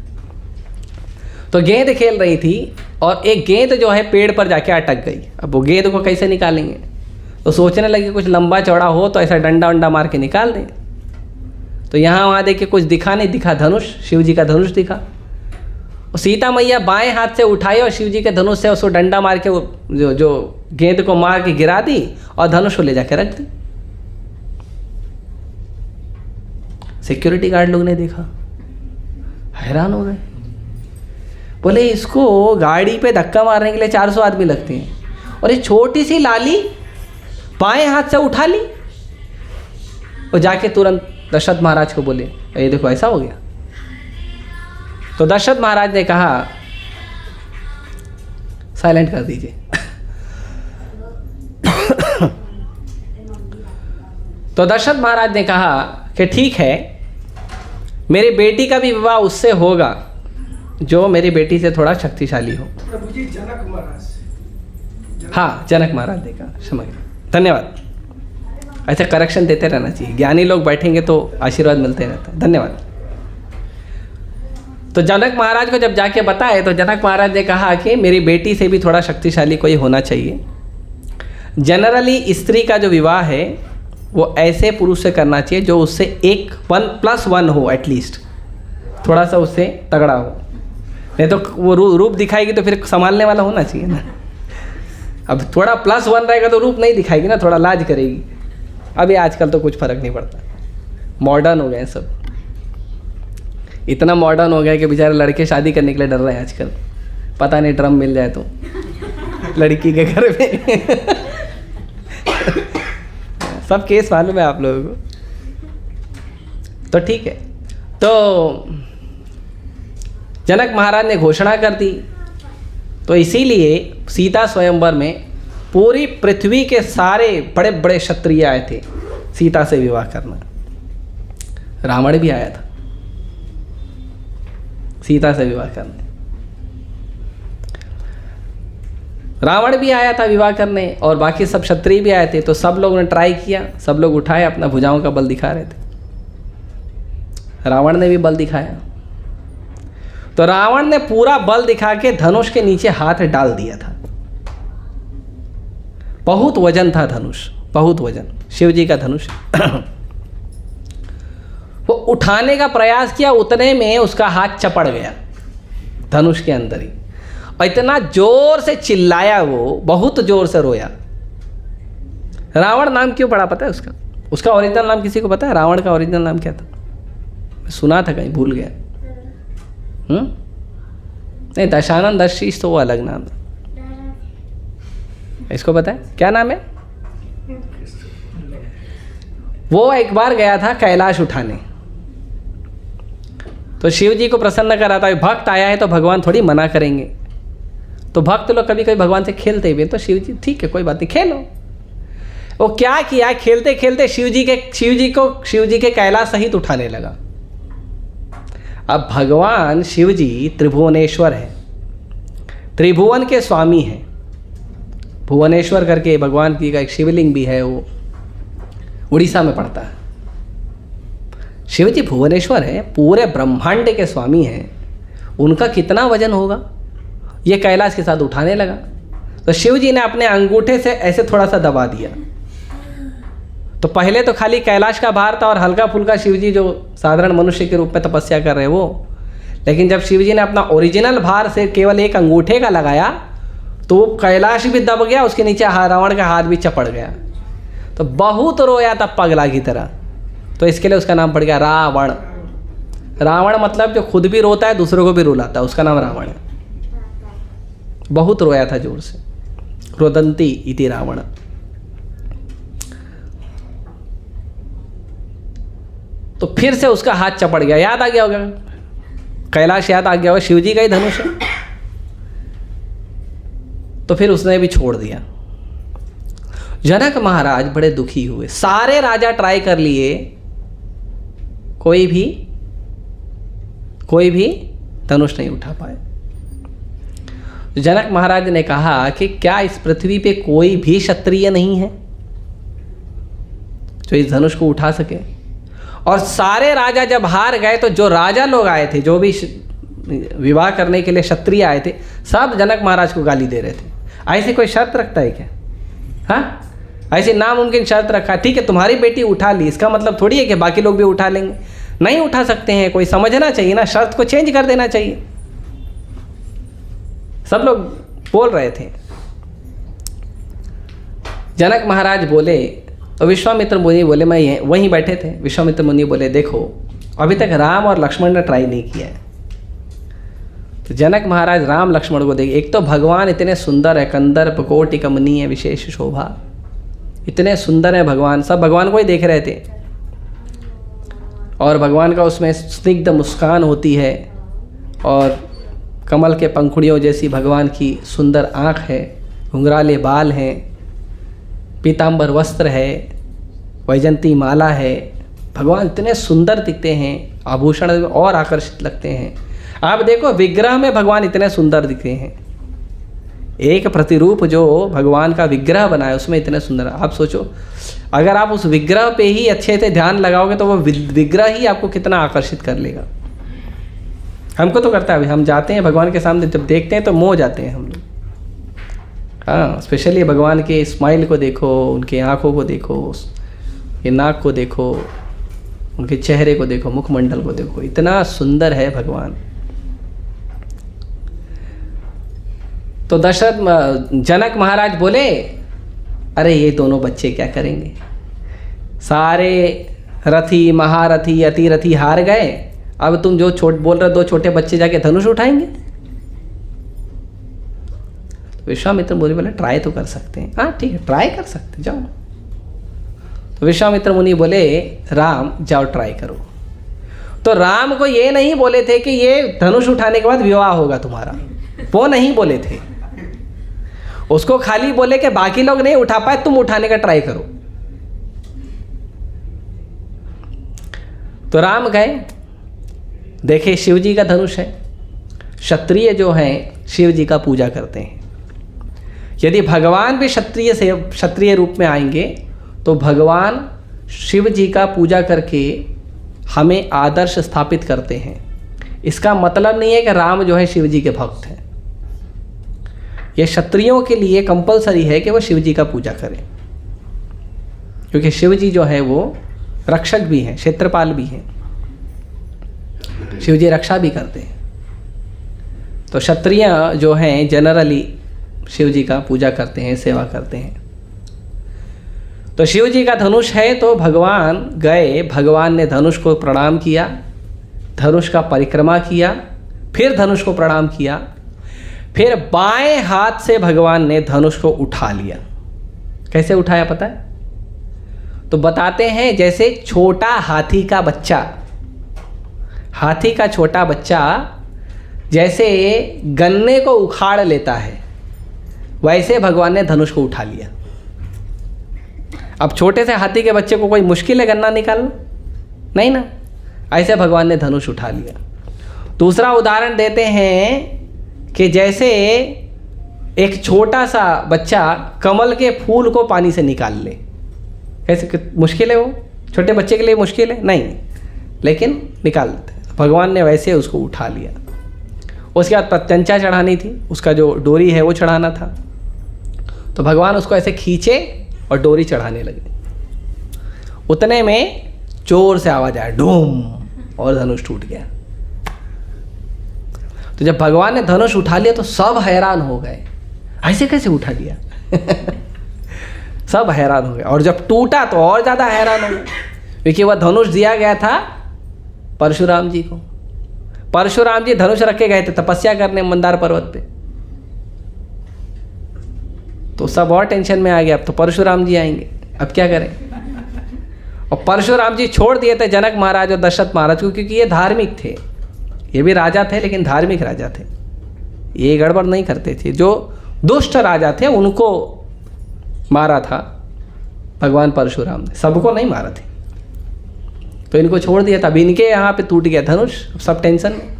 तो गेंद खेल रही थी और एक गेंद जो है पेड़ पर जाके अटक गई। अब वो गेंद को कैसे निकालेंगे? तो सोचने लगे कुछ लंबा चौड़ा हो तो ऐसा डंडा वंडा मार के निकाल दें। तो यहाँ वहाँ देखे कुछ दिखा नहीं, दिखा धनुष, शिव जी का धनुष दिखा। और सीता मैया बाएं हाथ से उठाई और शिव जी के धनुष से उसको डंडा मार के जो गेंद को मार के गिरा दी और धनुष को ले जाके रख दी। सिक्योरिटी गार्ड लोग ने देखा, हैरान हो गए, बोले इसको गाड़ी पे धक्का मारने के लिए 400 आदमी लगते हैं और ये छोटी सी लाली बाएं हाथ से उठा ली। और जाके तुरंत दशरथ महाराज को बोले ये देखो ऐसा हो गया। तो दशरथ महाराज ने कहा साइलेंट कर दीजिए। तो दशरथ महाराज ने कहा कि ठीक है, मेरी बेटी का भी विवाह उससे होगा जो मेरी बेटी से थोड़ा शक्तिशाली हो। प्रभु जी जनक महाराज। हाँ, जनक महाराज ने कहा, समझ गए, धन्यवाद। ऐसे करेक्शन देते रहना चाहिए, ज्ञानी लोग बैठेंगे तो आशीर्वाद मिलते रहता है, धन्यवाद। तो जनक महाराज को जब जाके बताए तो जनक महाराज ने कहा कि मेरी बेटी से भी थोड़ा शक्तिशाली कोई होना चाहिए। जनरली स्त्री का जो विवाह है वो ऐसे पुरुष से करना चाहिए जो उससे 1+1 हो, एटलीस्ट थोड़ा सा उससे तगड़ा हो। नहीं तो वो रूप दिखाएगी तो फिर संभालने वाला होना चाहिए ना। अब थोड़ा +1 रहेगा तो रूप नहीं दिखाएगी ना, थोड़ा लाज करेगी। अभी आजकल तो कुछ फ़र्क नहीं पड़ता, मॉडर्न हो गए सब, इतना मॉडर्न हो गया कि बेचारे लड़के शादी करने के लिए डर रहे हैं आजकल। पता नहीं ड्रम मिल जाए तो लड़की के घर में। सब केस मालूम है आप लोगों को। तो ठीक है, तो जनक महाराज ने घोषणा कर दी। तो इसीलिए सीता स्वयंवर में पूरी पृथ्वी के सारे बड़े बड़े क्षत्रिय आए थे सीता से विवाह करना। रावण भी आया था सीता से विवाह करने, रावण भी आया था विवाह करने, और बाकी सब क्षत्रिय भी आए थे। तो सब लोगों ने ट्राई किया, सब लोग उठाए, अपना भुजाओं का बल दिखा रहे थे। रावण ने भी बल दिखाया। तो रावण ने पूरा बल दिखा के धनुष के नीचे हाथ डाल दिया था। बहुत वजन था धनुष, बहुत वजन, शिव जी का धनुष। वो उठाने का प्रयास किया, उतने में उसका हाथ चपड़ गया धनुष के अंदर ही, और इतना जोर से चिल्लाया, वो बहुत जोर से रोया। रावण नाम क्यों पड़ा पता है उसका? उसका ओरिजिनल नाम किसी को पता है? रावण का ओरिजिनल नाम क्या था? सुना था कहीं, भूल गया। नहीं, दशानन दशीष तो वो अलग नाम था। इसको पता है क्या नाम है? वो एक बार गया था कैलाश उठाने, तो शिव जी को प्रसन्न करा था। भक्त आया है तो भगवान थोड़ी मना करेंगे, तो भक्त लोग कभी कभी भगवान से खेलते भी, तो शिव जी ठीक है कोई बात नहीं खेलो। वो क्या किया, खेलते खेलते शिव जी के कैलाश सहित उठाने लगा। अब भगवान शिव जी त्रिभुवनेश्वर है, त्रिभुवन के स्वामी हैं। भुवनेश्वर करके भगवान की का एक शिवलिंग भी है, वो उड़ीसा में पड़ता है। शिव जी भुवनेश्वर है, पूरे ब्रह्मांड के स्वामी हैं। उनका कितना वजन होगा, ये कैलाश के साथ उठाने लगा। तो शिव जी ने अपने अंगूठे से ऐसे थोड़ा सा दबा दिया। तो पहले तो खाली कैलाश का भार था और हल्का फुल्का शिव जी जो साधारण मनुष्य के रूप में तपस्या कर रहे वो, लेकिन जब शिव जी ने अपना ओरिजिनल भार से केवल एक अंगूठे का लगाया तो वो कैलाश भी दब गया, उसके नीचे रावण का हाथ भी चपड़ गया। तो बहुत रोया तब पगला की तरह, तो इसके लिए उसका नाम पड़ गया रावण। रावण मतलब जो खुद भी रोता है दूसरों को भी रुलाता है, उसका नाम रावण है। बहुत रोया था जोर से, रोदंती इति रावण। तो फिर से उसका हाथ चपड़ गया, याद आ गया होगा कैलाश, याद आ गया होगा शिव जी का ही धनुष है। तो फिर उसने भी छोड़ दिया। जनक महाराज बड़े दुखी हुए, सारे राजा ट्राई कर लिए, कोई भी धनुष नहीं उठा पाए। जनक महाराज ने कहा कि क्या इस पृथ्वी पे कोई भी क्षत्रिय नहीं है जो इस धनुष को उठा सके? और सारे राजा जब हार गए तो जो राजा लोग आए थे, जो भी विवाह करने के लिए क्षत्रिय आए थे, सब जनक महाराज को गाली दे रहे थे। ऐसी कोई शर्त रखता है क्या? हाँ, ऐसी नामुमकिन शर्त रखा, ठीक है तुम्हारी बेटी उठा ली, इसका मतलब थोड़ी है कि बाकी लोग भी उठा लेंगे। नहीं उठा सकते हैं, कोई समझना चाहिए ना, शर्त को चेंज कर देना चाहिए। सब लोग बोल रहे थे। जनक महाराज बोले, और विश्वामित्र मुनि बोले, मैं वहीं बैठे थे। विश्वामित्र मुनि बोले, देखो अभी तक राम और लक्ष्मण ने ट्राई नहीं किया है। तो जनक महाराज राम लक्ष्मण को देखे, एक तो भगवान इतने सुंदर है, कंदर्प कोटि कमनीय विशेष शोभा, इतने सुंदर है भगवान, सब भगवान को ही देख रहे थे। और भगवान का उसमें स्निग्ध मुस्कान होती है, और कमल के पंखुड़ियों जैसी भगवान की सुंदर आँख है, घुंघराले बाल हैं, पीतांबर वस्त्र है, वैजंती माला है। भगवान इतने सुंदर दिखते हैं, आभूषण और आकर्षित लगते हैं। आप देखो विग्रह में भगवान इतने सुंदर दिखते हैं, एक प्रतिरूप जो भगवान का विग्रह बना है उसमें इतने सुंदर। आप सोचो अगर आप उस विग्रह पे ही अच्छे से ध्यान लगाओगे तो वो विग्रह ही आपको कितना आकर्षित कर लेगा। हमको तो करता है, अभी हम जाते हैं भगवान के सामने, जब देखते हैं तो मोह जाते हैं हम लोग। हाँ, स्पेशली भगवान के स्माइल को देखो, उनके आँखों को देखो, ये नाक को देखो, उनके चेहरे को देखो, मुखमंडल को देखो, इतना सुंदर है भगवान। तो दशरथ जनक महाराज बोले, अरे ये दोनों बच्चे क्या करेंगे, सारे रथी महारथी अतिरथी हार गए, अब तुम जो बोल रहे हो 2 छोटे बच्चे जाके धनुष उठाएंगे? विश्वामित्र मुनि बोले ट्राई तो कर सकते हैं। हाँ ठीक है, ट्राई कर सकते, जाओ। तो विश्वामित्र मुनि बोले, राम जाओ ट्राई करो। तो राम को ये नहीं बोले थे कि ये धनुष उठाने के बाद विवाह होगा तुम्हारा, वो नहीं बोले थे। उसको खाली बोले कि बाकी लोग नहीं उठा पाए, तुम उठाने का ट्राई करो। तो राम गए, देखे शिव जी का धनुष है। क्षत्रिय जो हैं शिव जी का पूजा करते हैं। यदि भगवान भी क्षत्रिय रूप में आएंगे तो भगवान शिव जी का पूजा करके हमें आदर्श स्थापित करते हैं। इसका मतलब नहीं है कि राम जो है शिव जी के भक्त हैं। यह क्षत्रियों के लिए कंपलसरी है कि वो शिव जी का पूजा करें, क्योंकि शिव जी जो है वो रक्षक भी हैं, क्षेत्रपाल भी हैं। शिव जी रक्षा भी करते हैं। तो क्षत्रिय जो हैं जनरली शिव जी का पूजा करते हैं, सेवा करते हैं। तो शिव जी का धनुष है, तो भगवान गए, भगवान ने धनुष को प्रणाम किया, धनुष का परिक्रमा किया, फिर धनुष को प्रणाम किया, फिर बाएं हाथ से भगवान ने धनुष को उठा लिया। कैसे उठाया पता है? तो बताते हैं, जैसे छोटा हाथी का बच्चा, हाथी का छोटा बच्चा जैसे गन्ने को उखाड़ लेता है, वैसे भगवान ने धनुष को उठा लिया। अब छोटे से हाथी के बच्चे को कोई मुश्किल है गन्ना निकालना? नहीं ना, ऐसे भगवान ने धनुष उठा लिया। दूसरा उदाहरण देते हैं कि जैसे एक छोटा सा बच्चा कमल के फूल को पानी से निकाल ले। कैसे मुश्किल है? वो छोटे बच्चे के लिए मुश्किल है? नहीं, लेकिन निकाल लेते हैं। भगवान ने वैसे उसको उठा लिया। उसके बाद प्रत्यंचा चढ़ानी थी, उसका जो डोरी है वो चढ़ाना था, तो भगवान उसको ऐसे खींचे और डोरी चढ़ाने लगे। उतने में जोर से आवाज आया, डूम, और धनुष टूट गया। तो जब भगवान ने धनुष उठा लिया तो सब हैरान हो गए, ऐसे कैसे उठा लिया? सब हैरान हो गए। और जब टूटा तो और ज़्यादा हैरान हो गए, क्योंकि वह धनुष दिया गया था परशुराम जी को। परशुराम जी धनुष रखे गए थे तपस्या करने मंदार पर्वत पे। तो सब और टेंशन में आ गया, अब तो परशुराम जी आएंगे, अब क्या करें? और परशुराम जी छोड़ दिए थे जनक महाराज और दशरथ महाराज को, क्योंकि ये धार्मिक थे। ये भी राजा थे लेकिन धार्मिक राजा थे, ये गड़बड़ नहीं करते थे। जो दुष्ट राजा थे उनको मारा था भगवान परशुराम ने, सबको नहीं मारा थे। तो इनको छोड़ दिया था। अब इनके यहाँ पे टूट गया धनुष, सब टेंशन में।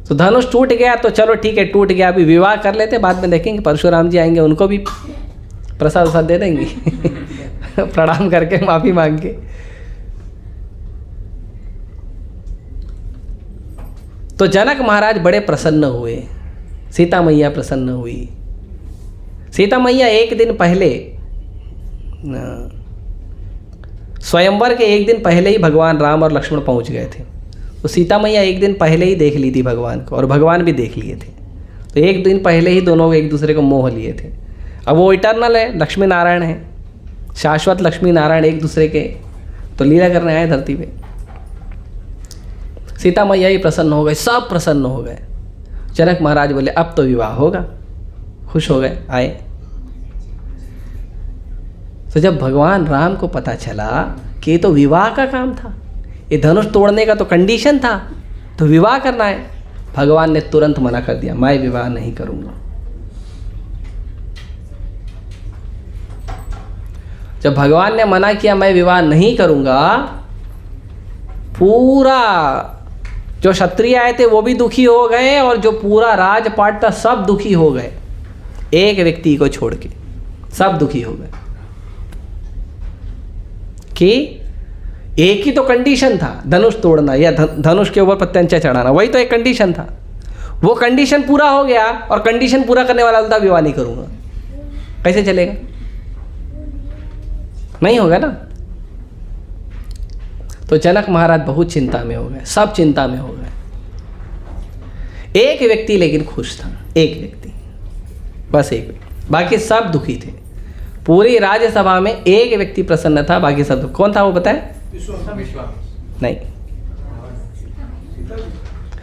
तो धनुष टूट गया तो चलो ठीक है, टूट गया, अभी विवाह कर लेते, बाद में देखेंगे। परशुराम जी आएंगे, उनको भी प्रसाद वसाद दे देंगे प्रणाम करके, माफी मांग के। तो जनक महाराज बड़े प्रसन्न हुए, सीता मैया प्रसन्न हुई। सीता मैया एक दिन पहले, स्वयंवर के एक दिन पहले ही भगवान राम और लक्ष्मण पहुंच गए थे। तो सीता मैया एक दिन पहले ही देख ली थी भगवान को, और भगवान भी देख लिए थे। तो एक दिन पहले ही दोनों एक दूसरे को मोह लिए थे। अब वो इटर्नल है, लक्ष्मी नारायण है, शाश्वत लक्ष्मी नारायण एक दूसरे के तो लीला करने आए धरती पे। सीता मैया ही प्रसन्न हो गए, सब प्रसन्न हो गए। जनक महाराज बोले अब तो विवाह होगा, खुश हो गए, आए। तो जब भगवान राम को पता चला कि ये तो विवाह का काम था, ये धनुष तोड़ने का तो कंडीशन था, तो विवाह करना है, भगवान ने तुरंत मना कर दिया, मैं विवाह नहीं करूंगा। जब भगवान ने मना किया मैं विवाह नहीं करूंगा, पूरा जो क्षत्रिय आए थे वो भी दुखी हो गए, और जो पूरा राजपाट था सब दुखी हो गए, एक व्यक्ति को छोड़ के सब दुखी हो गए। कि एक ही तो कंडीशन था, धनुष तोड़ना या धनुष के ऊपर प्रत्यंचा चढ़ाना, वही तो एक कंडीशन था। वो कंडीशन पूरा हो गया और कंडीशन पूरा करने वाला बोलता विवाह नहीं करूंगा, कैसे चलेगा? नहीं होगा ना। तो जनक महाराज बहुत चिंता में हो गए, सब चिंता में हो गए। एक व्यक्ति लेकिन खुश था, एक व्यक्ति, बस एक व्यक्ति, बाकी सब दुखी थे। पूरी राज्यसभा में एक व्यक्ति प्रसन्न था, बाकी सब दुखी। कौन था वो बताए? नहीं,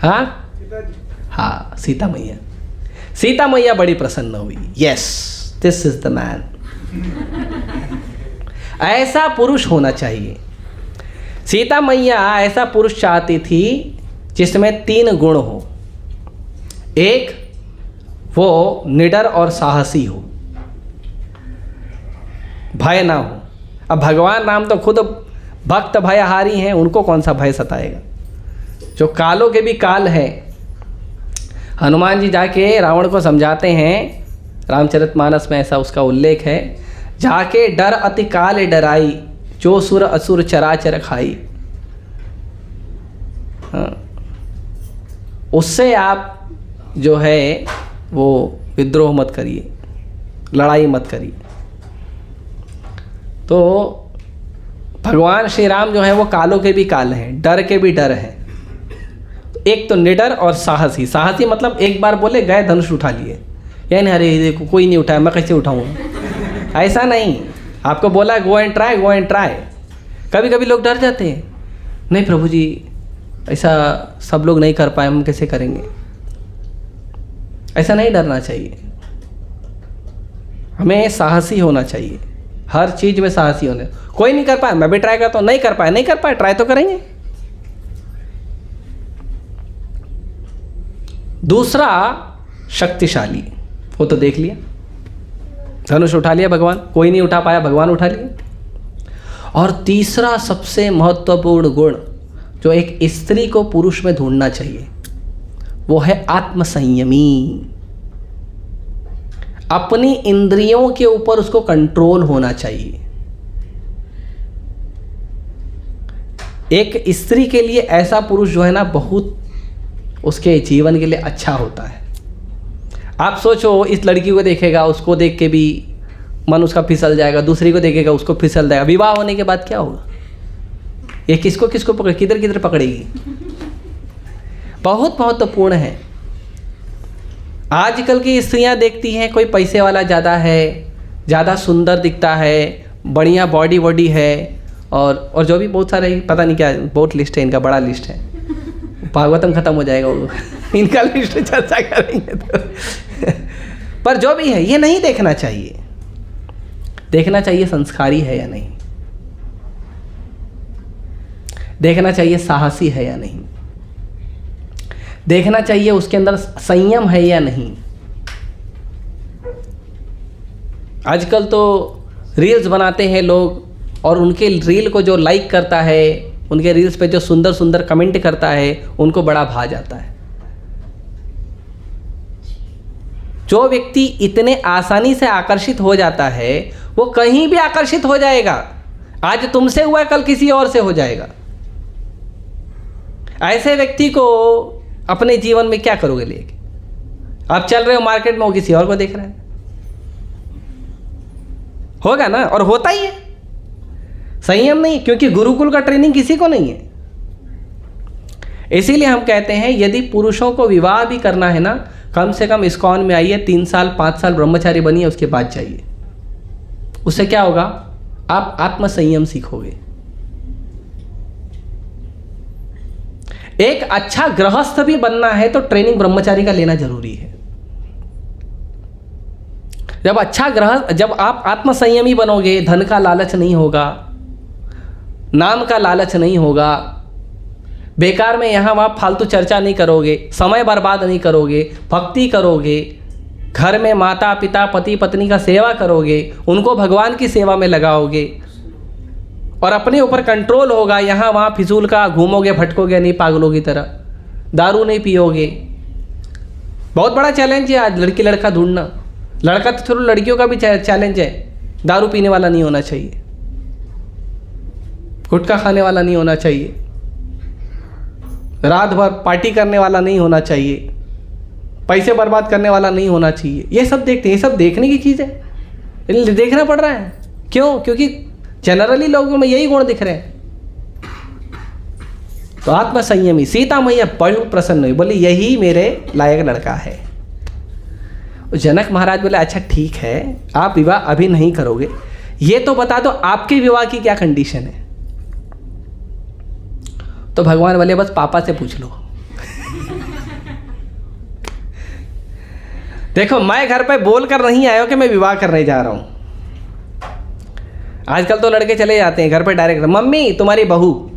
हाँ हाँ, सीता मैया। सीता मैया बड़ी प्रसन्न हुई, yes this is the man. ऐसा पुरुष होना चाहिए। सीता मैया ऐसा पुरुष चाहती थी जिसमें 3 गुण हो। एक, वो निडर और साहसी हो, भय ना हो। अब भगवान राम तो खुद भक्त भयहारी हैं, उनको कौन सा भय सताएगा? जो कालों के भी काल है। हनुमान जी जाके रावण को समझाते हैं, रामचरितमानस में ऐसा उसका उल्लेख है, जाके डर अति काल डराई, जो सुर असुर चराचर खाई। हाँ, उससे आप जो है वो विद्रोह मत करिए, लड़ाई मत करिए। तो भगवान श्री राम जो है वो कालों के भी काल हैं, डर के भी डर हैं। एक तो निडर और साहसी। साहसी मतलब एक बार बोले गए धनुष उठा लिए, यानी अरे देखो कोई नहीं उठाया मैं कैसे उठाऊँगा, ऐसा नहीं। आपको बोला go and try, go and try. कभी कभी लोग डर जाते हैं, नहीं प्रभु जी ऐसा सब लोग नहीं कर पाए, हम कैसे करेंगे। ऐसा नहीं डरना चाहिए, हमें साहसी होना चाहिए, हर चीज़ में साहसी होने। कोई नहीं कर पाया, मैं भी ट्राई करता हूँ, नहीं कर पाए, ट्राई तो करेंगे। दूसरा शक्तिशाली, वो तो देख लिया, धनुष उठा लिया भगवान, कोई नहीं उठा पाया भगवान उठा लिया। और तीसरा सबसे महत्वपूर्ण गुण जो एक स्त्री को पुरुष में ढूंढना चाहिए वो है आत्मसंयमी। अपनी इंद्रियों के ऊपर उसको कंट्रोल होना चाहिए। एक स्त्री के लिए ऐसा पुरुष जो है ना बहुत उसके जीवन के लिए अच्छा होता है। आप सोचो, इस लड़की को देखेगा, उसको देख के भी मन उसका फिसल जाएगा, दूसरी को देखेगा उसको फिसल जाएगा। विवाह होने के बाद क्या होगा, ये किसको किसको पकड़, किधर किधर पकड़ेगी। बहुत महत्वपूर्ण है। आजकल की स्त्रियां देखती हैं कोई पैसे वाला ज़्यादा है, ज़्यादा सुंदर दिखता है, बढ़िया बॉडी है, और जो भी बहुत सारे पता नहीं क्या बहुत लिस्ट है इनका, बड़ा लिस्ट है। भागवतम खत्म हो जाएगा वो इनका लिस्ट चर्चा करेंगे तो पर जो भी है ये नहीं देखना चाहिए। देखना चाहिए संस्कारी है या नहीं, देखना चाहिए साहसी है या नहीं, देखना चाहिए उसके अंदर संयम है या नहीं। आजकल तो रील्स बनाते हैं लोग, और उनके रील को जो लाइक करता है, उनके रील्स पे जो सुंदर सुंदर कमेंट करता है, उनको बड़ा भा जाता है। जो व्यक्ति इतने आसानी से आकर्षित हो जाता है वो कहीं भी आकर्षित हो जाएगा। आज तुमसे हुआ कल किसी और से हो जाएगा। ऐसे व्यक्ति को अपने जीवन में क्या करोगे लेके? आप चल रहे हो मार्केट में, वो किसी और को देख रहा है, होगा ना, और होता ही है। संयम नहीं, क्योंकि गुरुकुल का ट्रेनिंग किसी को नहीं है। इसीलिए हम कहते हैं यदि पुरुषों को विवाह भी करना है ना, कम से कम इस्कॉन में आइए, 3 साल 5 साल ब्रह्मचारी बनिए, उसके बाद जाइए। उससे क्या होगा, आप आत्मसंयम सीखोगे। एक अच्छा गृहस्थ भी बनना है तो ट्रेनिंग ब्रह्मचारी का लेना जरूरी है। जब आप आत्मसंयमी बनोगे, धन का लालच नहीं होगा, नाम का लालच नहीं होगा, बेकार में यहाँ वहाँ फालतू चर्चा नहीं करोगे, समय बर्बाद नहीं करोगे, भक्ति करोगे, घर में माता पिता पति पत्नी का सेवा करोगे, उनको भगवान की सेवा में लगाओगे, और अपने ऊपर कंट्रोल होगा। यहाँ वहाँ फिजूल का घूमोगे भटकोगे नहीं पागलों की तरह, दारू नहीं पियोगे। बहुत बड़ा चैलेंज है आज लड़की लड़का ढूंढना। लड़का तो छोड़ो, लड़कियों का भी चैलेंज है। दारू पीने वाला नहीं होना चाहिए, गुटखा खाने वाला नहीं होना चाहिए, रात भर पार्टी करने वाला नहीं होना चाहिए, पैसे बर्बाद करने वाला नहीं होना चाहिए। ये सब देखते हैं, ये सब देखने की चीज़ है, देखना पड़ रहा है। क्यों? क्योंकि जनरली लोगों में यही गुण दिख रहे हैं। तो आत्मसंयमी सीता मैया बड़ी प्रसन्न हुई, बोली यही मेरे लायक लड़का है। जनक महाराज बोले अच्छा ठीक है, आप विवाह अभी नहीं करोगे, ये तो बता दो आपके विवाह की क्या कंडीशन है। तो भगवान बोले बस पापा से पूछ लो। देखो मैं घर पे बोल कर नहीं आया हूं कि मैं विवाह करने जा रहा हूं। आजकल तो लड़के चले जाते हैं घर पे डायरेक्ट, मम्मी तुम्हारी बहू।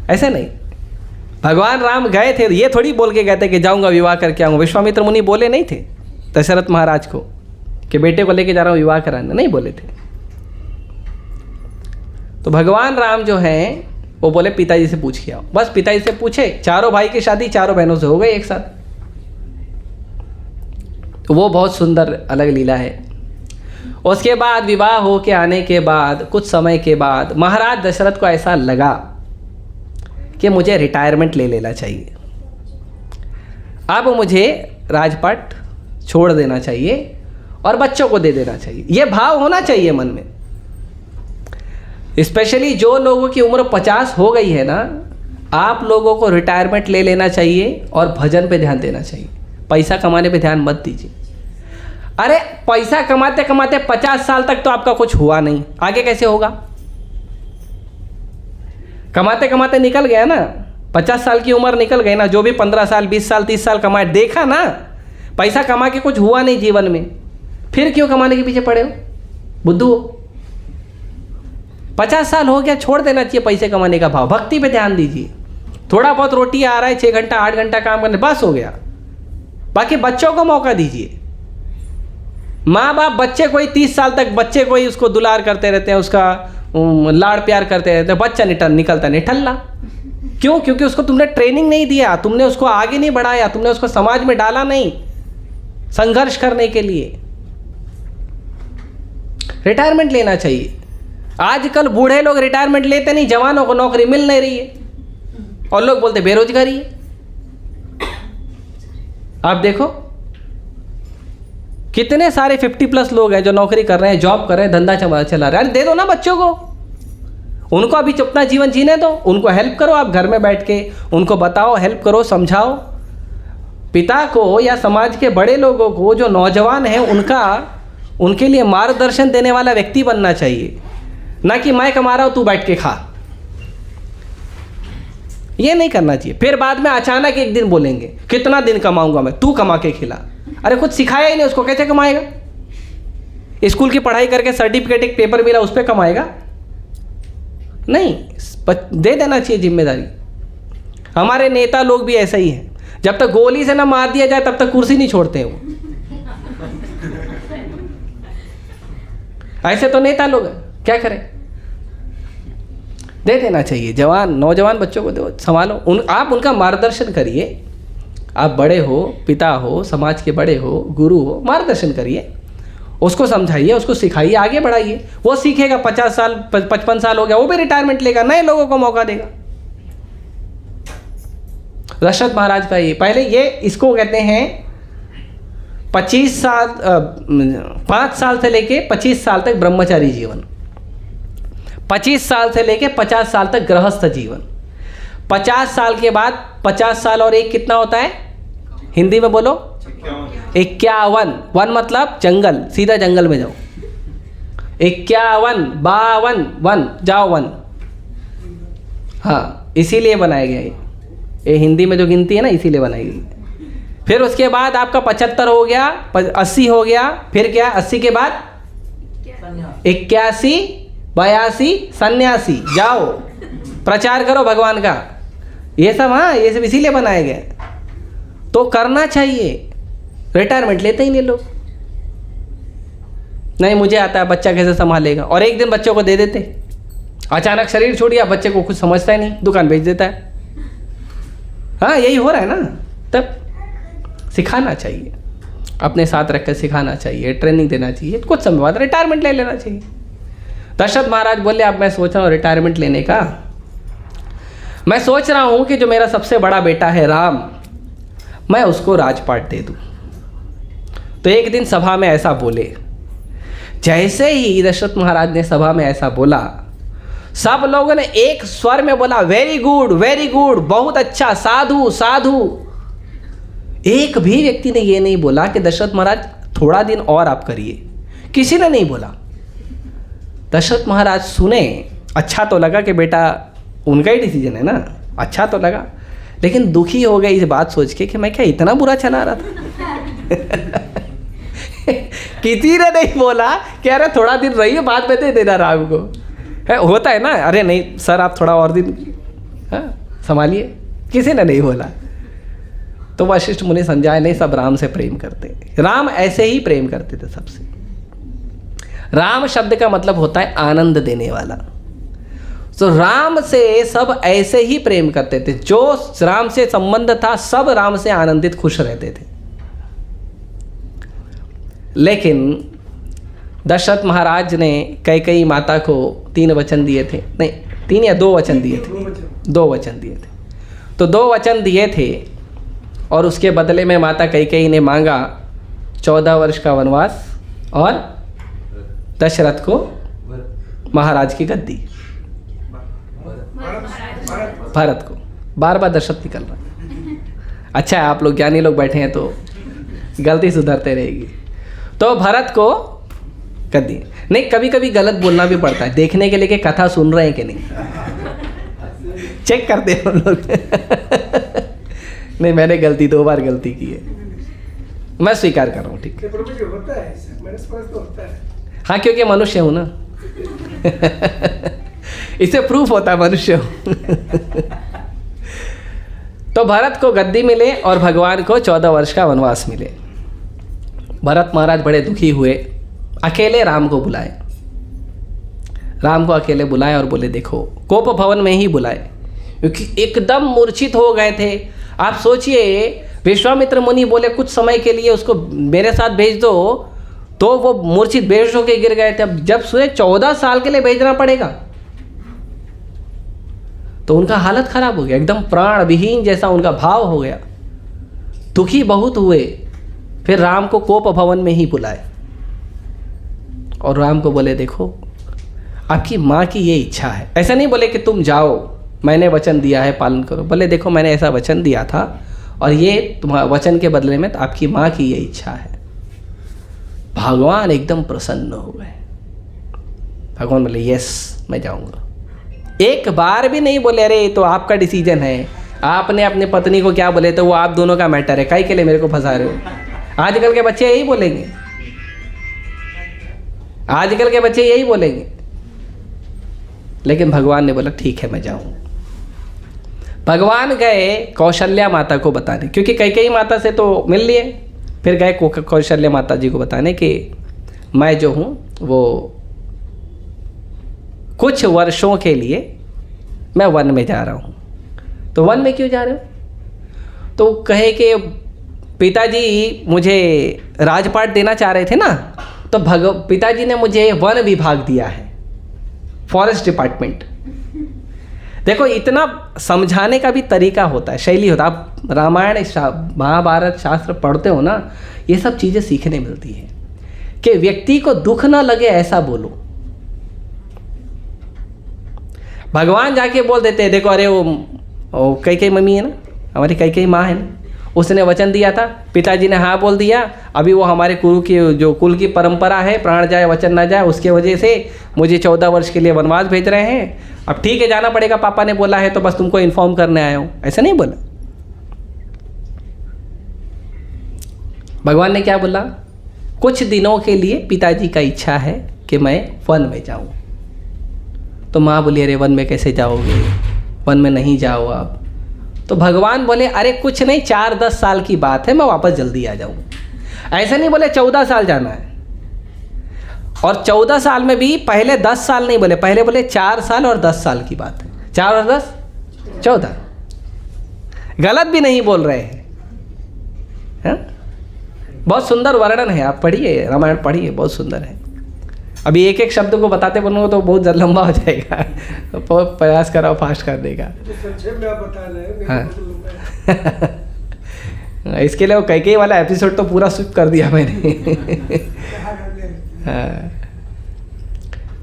ऐसे नहीं, भगवान राम गए थे, ये थोड़ी बोल के गए थे कि जाऊंगा विवाह करके आऊंगा। विश्वामित्र मुनि बोले नहीं थे दशरथ महाराज को कि बेटे को लेके जा रहा हूं विवाह कराने, नहीं बोले थे। तो भगवान राम जो हैं वो बोले पिताजी से पूछ के आओ। बस पिताजी से पूछे, चारों भाई की शादी चारों बहनों से हो गई एक साथ। तो वो बहुत सुंदर अलग लीला है। उसके बाद विवाह हो के आने के बाद कुछ समय के बाद महाराज दशरथ को ऐसा लगा कि मुझे रिटायरमेंट ले लेना चाहिए, अब मुझे राजपाट छोड़ देना चाहिए और बच्चों को दे देना चाहिए। ये भाव होना चाहिए मन में। स्पेशली जो लोगों की उम्र 50 हो गई है ना, आप लोगों को रिटायरमेंट ले लेना चाहिए और भजन पे ध्यान देना चाहिए। पैसा कमाने पे ध्यान मत दीजिए। अरे पैसा कमाते कमाते 50 साल तक तो आपका कुछ हुआ नहीं, आगे कैसे होगा? कमाते कमाते निकल गया ना, 50 साल की उम्र निकल गई ना, जो भी 15 साल 20 साल 30 साल कमाए, देखा ना पैसा कमा के कुछ हुआ नहीं जीवन में, फिर क्यों कमाने के पीछे पड़े हो? बुद्धू हो। 50 साल हो गया, छोड़ देना चाहिए पैसे कमाने का भाव, भक्ति पे ध्यान दीजिए। थोड़ा बहुत रोटी आ रहा है, 6 घंटा 8 घंटा काम करने, बस हो गया। बाकी बच्चों को मौका दीजिए। माँ बाप बच्चे को ही 30 साल तक बच्चे को ही उसको दुलार करते रहते हैं, उसका लाड़ प्यार करते रहते हैं, बच्चा निकलता निठल्ला। क्यों? क्योंकि उसको तुमने ट्रेनिंग नहीं दिया, तुमने उसको आगे नहीं बढ़ाया, तुमने उसको समाज में डाला नहीं संघर्ष करने के लिए। रिटायरमेंट लेना चाहिए। आजकल बूढ़े लोग रिटायरमेंट लेते नहीं, जवानों को नौकरी मिल नहीं रही है और लोग बोलते बेरोजगारी है। आप देखो कितने सारे 50+ लोग हैं जो नौकरी कर रहे हैं, जॉब कर रहे हैं, धंधा चला रहे हैं। अरे दे दो ना बच्चों को, उनको अभी अपना जीवन जीने दो, उनको हेल्प करो। आप घर में बैठ के उनको बताओ, हेल्प करो, समझाओ। पिता को या समाज के बड़े लोगों को, जो नौजवान हैं, उनके लिए मार्गदर्शन देने वाला व्यक्ति बनना चाहिए, ना कि मैं कमा रहा हूं तू बैठ के खा। ये नहीं करना चाहिए। फिर बाद में अचानक एक दिन बोलेंगे कितना दिन कमाऊंगा मैं, तू कमा के खिला। अरे कुछ सिखाया ही नहीं उसको, कैसे कमाएगा? स्कूल की पढ़ाई करके सर्टिफिकेट एक पेपर मिला उस पर कमाएगा? नहीं, दे देना चाहिए जिम्मेदारी। हमारे नेता लोग भी ऐसा ही हैं, जब तक गोली से ना मार दिया जाए तब तक कुर्सी नहीं छोड़ते हैं वो। ऐसे तो नेता लोग हैं, क्या करें? दे देना चाहिए। नौजवान बच्चों को दो, संभालो। आप उनका मार्गदर्शन करिए। आप बड़े हो, पिता हो, समाज के बड़े हो, गुरु हो, मार्गदर्शन करिए, उसको समझाइए, उसको सिखाइए, आगे बढ़ाइए। वो सीखेगा। 50 साल 55 साल हो गया, वो भी रिटायरमेंट लेगा, नए लोगों को मौका देगा। दशरथ महाराज का ये पहले इसको कहते हैं 5 साल से लेके 25 साल तक ब्रह्मचारी जीवन, 25 साल से लेके 50 साल तक गृहस्थ जीवन, 50 साल के बाद 50 साल और एक कितना होता है? हिंदी में बोलो 51। वन मतलब जंगल, सीधा जंगल में जाओ। 51 52 वन, जाओ वन। हाँ, इसीलिए बनाया गया ये हिंदी में जो गिनती है ना, इसीलिए बनाई गई। फिर उसके बाद आपका 75 हो गया, 80 हो गया, फिर क्या? 80 के बाद 81 82 सन्यासी, जाओ प्रचार करो भगवान का। ये सब, हाँ, ये सब इसीलिए बनाए गए। तो करना चाहिए। रिटायरमेंट लेते ही नहीं लोग। नहीं मुझे आता है, बच्चा कैसे संभालेगा, और एक दिन बच्चों को दे देते। अचानक शरीर छूट गया, बच्चे को कुछ समझता ही नहीं, दुकान बेच देता है। हाँ, यही हो रहा है ना। तब सिखाना चाहिए, अपने साथ रख कर सिखाना चाहिए, ट्रेनिंग देना चाहिए। कुछ समय बाद रिटायरमेंट ले लेना चाहिए। दशरथ महाराज बोले अब मैं सोच रहा हूँ रिटायरमेंट लेने का। मैं सोच रहा हूँ कि जो मेरा सबसे बड़ा बेटा है राम, मैं उसको राजपाट दे दूँ। तो एक दिन सभा में ऐसा बोले। जैसे ही दशरथ महाराज ने सभा में ऐसा बोला, सब लोगों ने एक स्वर में बोला वेरी गुड, बहुत अच्छा, साधु साधु। एक भी व्यक्ति ने ये नहीं बोला कि दशरथ महाराज थोड़ा दिन और आप करिए। किसी ने नहीं बोला। दशरथ महाराज सुने, अच्छा तो लगा कि बेटा उनका ही डिसीजन है ना, अच्छा तो लगा, लेकिन दुखी हो गए इस बात सोच के कि मैं क्या इतना बुरा चला रहा था। किसी ने नहीं बोला कि अरे थोड़ा दिन रहिए, बाद में दे देना राम को। होता है ना, अरे नहीं सर आप थोड़ा और दिन संभालिए। किसी ने नहीं बोला। तो वशिष्ठ मुनि समझाए नहीं, सब राम से प्रेम करते। राम ऐसे ही प्रेम करते थे सबसे। राम शब्द का मतलब होता है आनंद देने वाला। तो राम से सब ऐसे ही प्रेम करते थे। जो राम से संबंध था, सब राम से आनंदित खुश रहते थे। लेकिन दशरथ महाराज ने कैकेयी माता को 3 वचन दिए थे, नहीं 3 या 2 वचन दिए थे, 2 वचन दिए थे। तो 2 वचन दिए थे और उसके बदले में माता कैकेयी ने मांगा 14 वर्ष का वनवास और दशरथ को महाराज की गद्दी, भरत को। बार बार दशरथ निकल रहा है। अच्छा है आप लोग ज्ञानी लोग बैठे हैं तो गलती सुधरते रहेगी। तो भरत को गद्दी। नहीं, कभी कभी गलत बोलना भी पड़ता है देखने के लिए कि कथा सुन रहे हैं कि नहीं, चेक करते हैं उन लोग। नहीं, मैंने गलती 2 बार गलती की है, मैं स्वीकार कर रहा हूँ, ठीक है। प्रभु जी होता है ऐसा, मेरे पास तो होता है। हाँ, क्योंकि मनुष्य हूं ना। इससे प्रूफ होता है मनुष्य हूं। तो भरत को गद्दी मिले और भगवान को 14 वर्ष का वनवास मिले। भरत महाराज बड़े दुखी हुए, अकेले राम को बुलाए। राम को अकेले बुलाए और बोले देखो, कोप भवन में ही बुलाए, क्योंकि एकदम मूर्छित हो गए थे। आप सोचिए, विश्वामित्र मुनि बोले कुछ समय के लिए उसको मेरे साथ भेज दो, तो वो मूर्छित बेहोश होकर गिर गए थे। अब जब सुने 14 साल के लिए भेजना पड़ेगा, तो उनका हालत खराब हो गया, एकदम प्राण विहीन जैसा उनका भाव हो गया। दुखी बहुत हुए। फिर राम को कोप भवन में ही बुलाए और राम को बोले देखो, आपकी माँ की ये इच्छा है। ऐसा नहीं बोले कि तुम जाओ, मैंने वचन दिया है पालन करो। बोले देखो, मैंने ऐसा वचन दिया था और ये तुम्हारा वचन के बदले में तो आपकी माँ की ये इच्छा है। भगवान एकदम प्रसन्न हो गए। भगवान बोले यस, मैं जाऊंगा। एक बार भी नहीं बोले अरे ये तो आपका डिसीजन है, आपने अपने पत्नी को क्या बोले तो वो आप दोनों का मैटर है, काहे के लिए मेरे को फंसा रहे हो। आजकल के बच्चे यही बोलेंगे, आजकल के बच्चे यही बोलेंगे। लेकिन भगवान ने बोला ठीक है, मैं जाऊं। भगवान गए कौशल्या माता को बताने, क्योंकि कैकेयी माता से तो मिल लिए। फिर गए कौशल्या माता जी को बताने कि मैं जो हूँ वो कुछ वर्षों के लिए मैं वन में जा रहा हूँ। तो वन में क्यों जा रहे हो? तो कहे कि पिताजी मुझे राजपाट देना चाह रहे थे ना, तो पिताजी ने मुझे वन विभाग दिया है, फॉरेस्ट डिपार्टमेंट। देखो, इतना समझाने का भी तरीका होता है, शैली होता है। आप रामायण महाभारत शास्त्र पढ़ते हो ना, ये सब चीज़ें सीखने मिलती हैं कि व्यक्ति को दुख ना लगे ऐसा बोलो। भगवान जाके बोल देते हैं देखो, अरे वो कैकेयी मम्मी है ना, हमारी कैकेयी माँ है ना, उसने वचन दिया था, पिताजी ने हाँ बोल दिया। अभी वो हमारे कुल की जो कुल की परंपरा है, प्राण जाए वचन ना जाए, उसके वजह से मुझे 14 वर्ष के लिए वनवास भेज रहे हैं। अब ठीक है, जाना पड़ेगा, पापा ने बोला है तो बस तुमको इन्फॉर्म करने आया हूँ। ऐसा नहीं बोला। भगवान ने क्या बोला? कुछ दिनों के लिए पिताजी का इच्छा है कि मैं वन में जाऊँ। तो माँ बोली अरे वन में कैसे जाओगे, वन में नहीं जाओ आप। तो भगवान बोले अरे कुछ नहीं, 4-10 साल की बात है, मैं वापस जल्दी आ जाऊँ। ऐसा नहीं बोले 14 साल जाना है। और 14 साल में भी पहले 10 साल नहीं बोले, पहले बोले 4 साल और 10 साल की बात है। 4 और 10 14। गलत भी नहीं बोल रहे हैं, है? बहुत सुंदर वर्णन है, आप पढ़िए, रामायण पढ़िए, बहुत सुंदर है। अभी एक एक शब्द को बताते बनूंगा तो बहुत लंबा हो जाएगा, तो बहुत प्रयास कराओ फास्ट कर देगा। संक्षेप में आप बता रहे हैं। हाँ। इसके लिए वो कैकेयी वाला एपिसोड तो पूरा स्किप कर दिया मैंने। हाँ।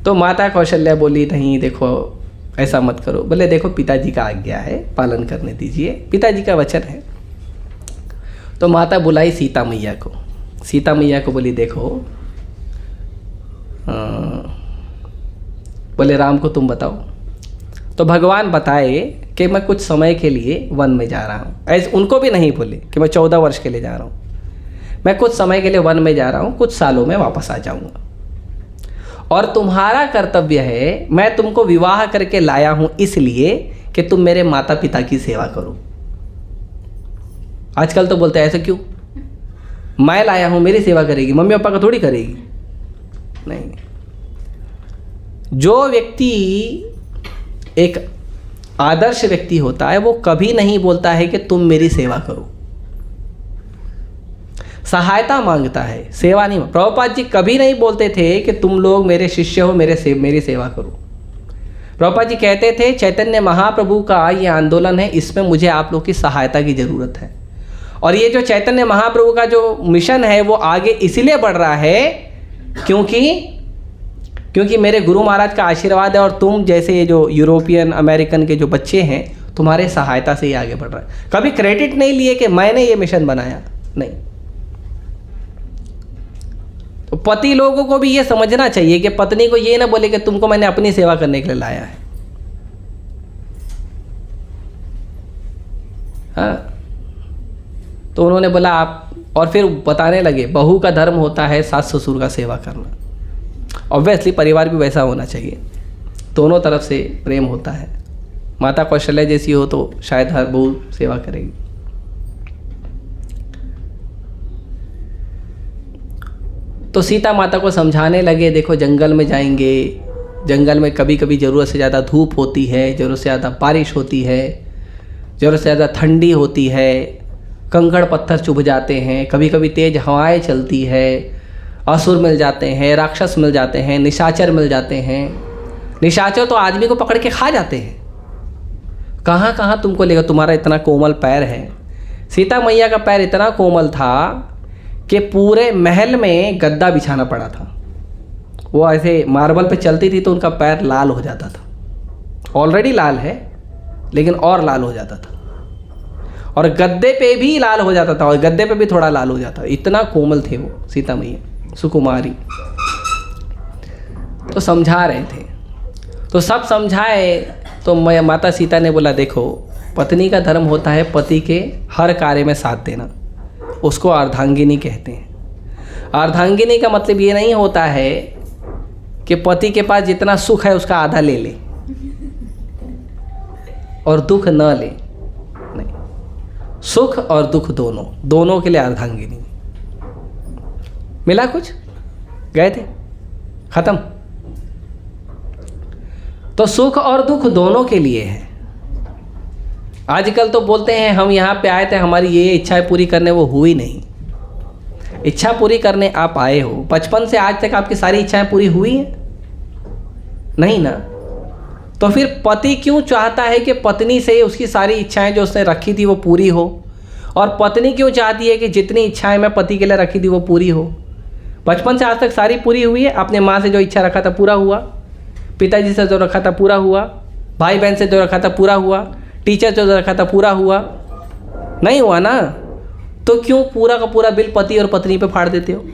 तो माता कौशल्या बोली नहीं देखो ऐसा मत करो। बोले देखो पिताजी का आज्ञा है, पालन करने दीजिए, पिताजी का वचन है। तो माता बुलाई सीता मैया को। सीता मैया को बोली देखो, बोले राम को तुम बताओ। तो भगवान बताए कि मैं कुछ समय के लिए वन में जा रहा हूँ। ऐसे उनको भी नहीं बोले कि मैं 14 वर्ष के लिए जा रहा हूँ, मैं कुछ समय के लिए वन में जा रहा हूँ, कुछ सालों में वापस आ जाऊँगा। और तुम्हारा कर्तव्य है, मैं तुमको विवाह करके लाया हूँ इसलिए कि तुम मेरे माता पिता की सेवा करो। आजकल तो बोलते हैं ऐसे क्यों, मैं लाया हूँ मेरी सेवा करेगी, मम्मी पापा का थोड़ी करेगी। नहीं, जो व्यक्ति एक आदर्श व्यक्ति होता है वो कभी नहीं बोलता है कि तुम मेरी सेवा करो, सहायता मांगता है, सेवा नहीं। प्रभुपाद जी कभी नहीं बोलते थे कि तुम लोग मेरे शिष्य हो, मेरी सेवा करो। प्रभुपाद जी कहते थे चैतन्य महाप्रभु का ये आंदोलन है, इसमें मुझे आप लोग की सहायता की ज़रूरत है। और ये जो चैतन्य महाप्रभु का जो मिशन है वो आगे इसीलिए बढ़ रहा है क्योंकि मेरे गुरु महाराज का आशीर्वाद है और तुम जैसे ये जो यूरोपियन अमेरिकन के जो बच्चे हैं तुम्हारे सहायता से ही आगे बढ़ रहा है। कभी क्रेडिट नहीं लिए कि मैंने ये मिशन बनाया, नहीं। तो पति लोगों को भी ये समझना चाहिए कि पत्नी को ये ना बोले कि तुमको मैंने अपनी सेवा करने के लिए लाया है। हाँ, तो उन्होंने बोला आप, और फिर बताने लगे बहू का धर्म होता है सास ससुर का सेवा करना। ऑब्वियसली परिवार भी वैसा होना चाहिए, दोनों तरफ से प्रेम होता है। माता कौशल्या जैसी हो तो शायद हर बहू सेवा करेगी। तो सीता माता को समझाने लगे, देखो जंगल में जाएंगे, जंगल में कभी कभी ज़रूरत से ज़्यादा धूप होती है, ज़रूरत से ज़्यादा बारिश होती है, ज़रूरत से ज़्यादा ठंडी होती है, कंकड़ पत्थर चुभ जाते हैं, कभी कभी तेज़ हवाएं चलती है, असुर मिल जाते हैं, राक्षस मिल जाते हैं, निशाचर मिल जाते हैं। निशाचर तो आदमी को पकड़ के खा जाते हैं। कहाँ कहाँ तुमको लेगा, तुम्हारा इतना कोमल पैर है। सीता मैया का पैर इतना कोमल था कि पूरे महल में गद्दा बिछाना पड़ा था। वो ऐसे मार्बल पे चलती थी तो उनका पैर लाल हो जाता था। ऑलरेडी लाल है लेकिन और लाल हो जाता था, और गद्दे पे भी लाल हो जाता था, और गद्दे पे भी थोड़ा लाल हो जाता। इतना कोमल थे वो सीता मैया, सुकुमारी। तो समझा रहे थे, तो सब समझाए। तो माता सीता ने बोला देखो पत्नी का धर्म होता है पति के हर कार्य में साथ देना, उसको अर्धांगिनी कहते हैं। अर्धांगिनी का मतलब ये नहीं होता है कि पति के पास जितना सुख है उसका आधा ले ले और दुख न ले, नहीं, सुख और दुख दोनों के लिए अर्धांगिनी। मिला कुछ, गए थे, खत्म। तो सुख और दुख दोनों के लिए है। आजकल तो बोलते हैं हम यहाँ पे आए थे हमारी ये इच्छाएं पूरी करने, वो हुई नहीं। इच्छा पूरी करने आप आए हो, बचपन से आज तक आपकी सारी इच्छाएं पूरी हुई हैं? नहीं ना। तो फिर पति क्यों चाहता है कि पत्नी से उसकी सारी इच्छाएं जो उसने रखी थी वो पूरी हो, और पत्नी क्यों चाहती है कि जितनी इच्छाएं मैं पति के लिए रखी थी वो पूरी हो? बचपन से आज तक सारी पूरी हुई है। आपने माँ से जो इच्छा रखा था पूरा हुआ, पिताजी से जो रखा था पूरा हुआ, भाई बहन से जो रखा था पूरा हुआ, टीचर जो रखा था पूरा हुआ? नहीं हुआ ना। तो क्यों पूरा का पूरा बिल पति और पत्नी पे फाड़ देते हो?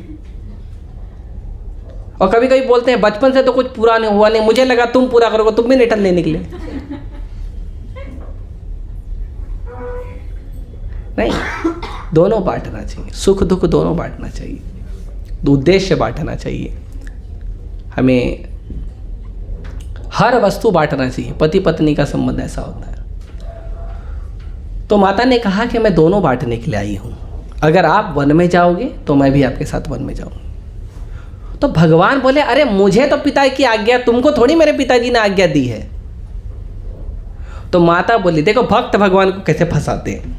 और कभी कभी बोलते हैं बचपन से तो कुछ पूरा नहीं हुआ, नहीं मुझे लगा तुम पूरा करोगे, तुम भी रिटर्न लेने के लिए। नहीं, दोनों बांटना चाहिए, सुख दुख दोनों बांटना चाहिए, उद्देश्य बांटना चाहिए। हमें हर वस्तु बांटना चाहिए। पति पत्नी का संबंध ऐसा होता है। तो माता ने कहा कि मैं दोनों बांटने के लिए आई हूँ, अगर आप वन में जाओगे तो मैं भी आपके साथ वन में जाऊँगी। तो भगवान बोले अरे मुझे तो पिता की आज्ञा, तुमको थोड़ी मेरे पिताजी ने आज्ञा दी है। तो माता बोली देखो भक्त भगवान को कैसे फंसाते हैं।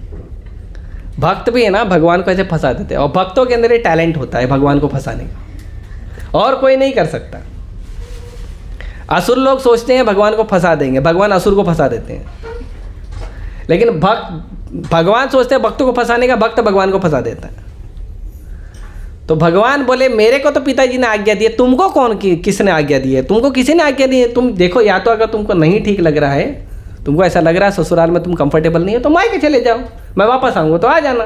भक्त भी है ना भगवान को ऐसे फंसा देते हैं, और भक्तों के अंदर ये टैलेंट होता है भगवान को फंसाने का, और कोई नहीं कर सकता। असुर लोग सोचते हैं भगवान को फंसा देंगे, भगवान असुर को फंसा देते हैं। लेकिन भगवान सोचते हैं भक्तों को फंसाने का, भक्त भगवान को फंसा देता है। तो भगवान बोले मेरे को तो पिताजी ने आज्ञा दी है, तुमको कौन किसने आज्ञा दी है? तुमको किसी ने आज्ञा दी है? तुम देखो, या तो अगर तुमको नहीं ठीक लग रहा है, तुमको ऐसा लग रहा है ससुराल में तुम कंफर्टेबल नहीं है, तो मायके चले जाओ, मैं वापस आऊँगा तो आ जाना।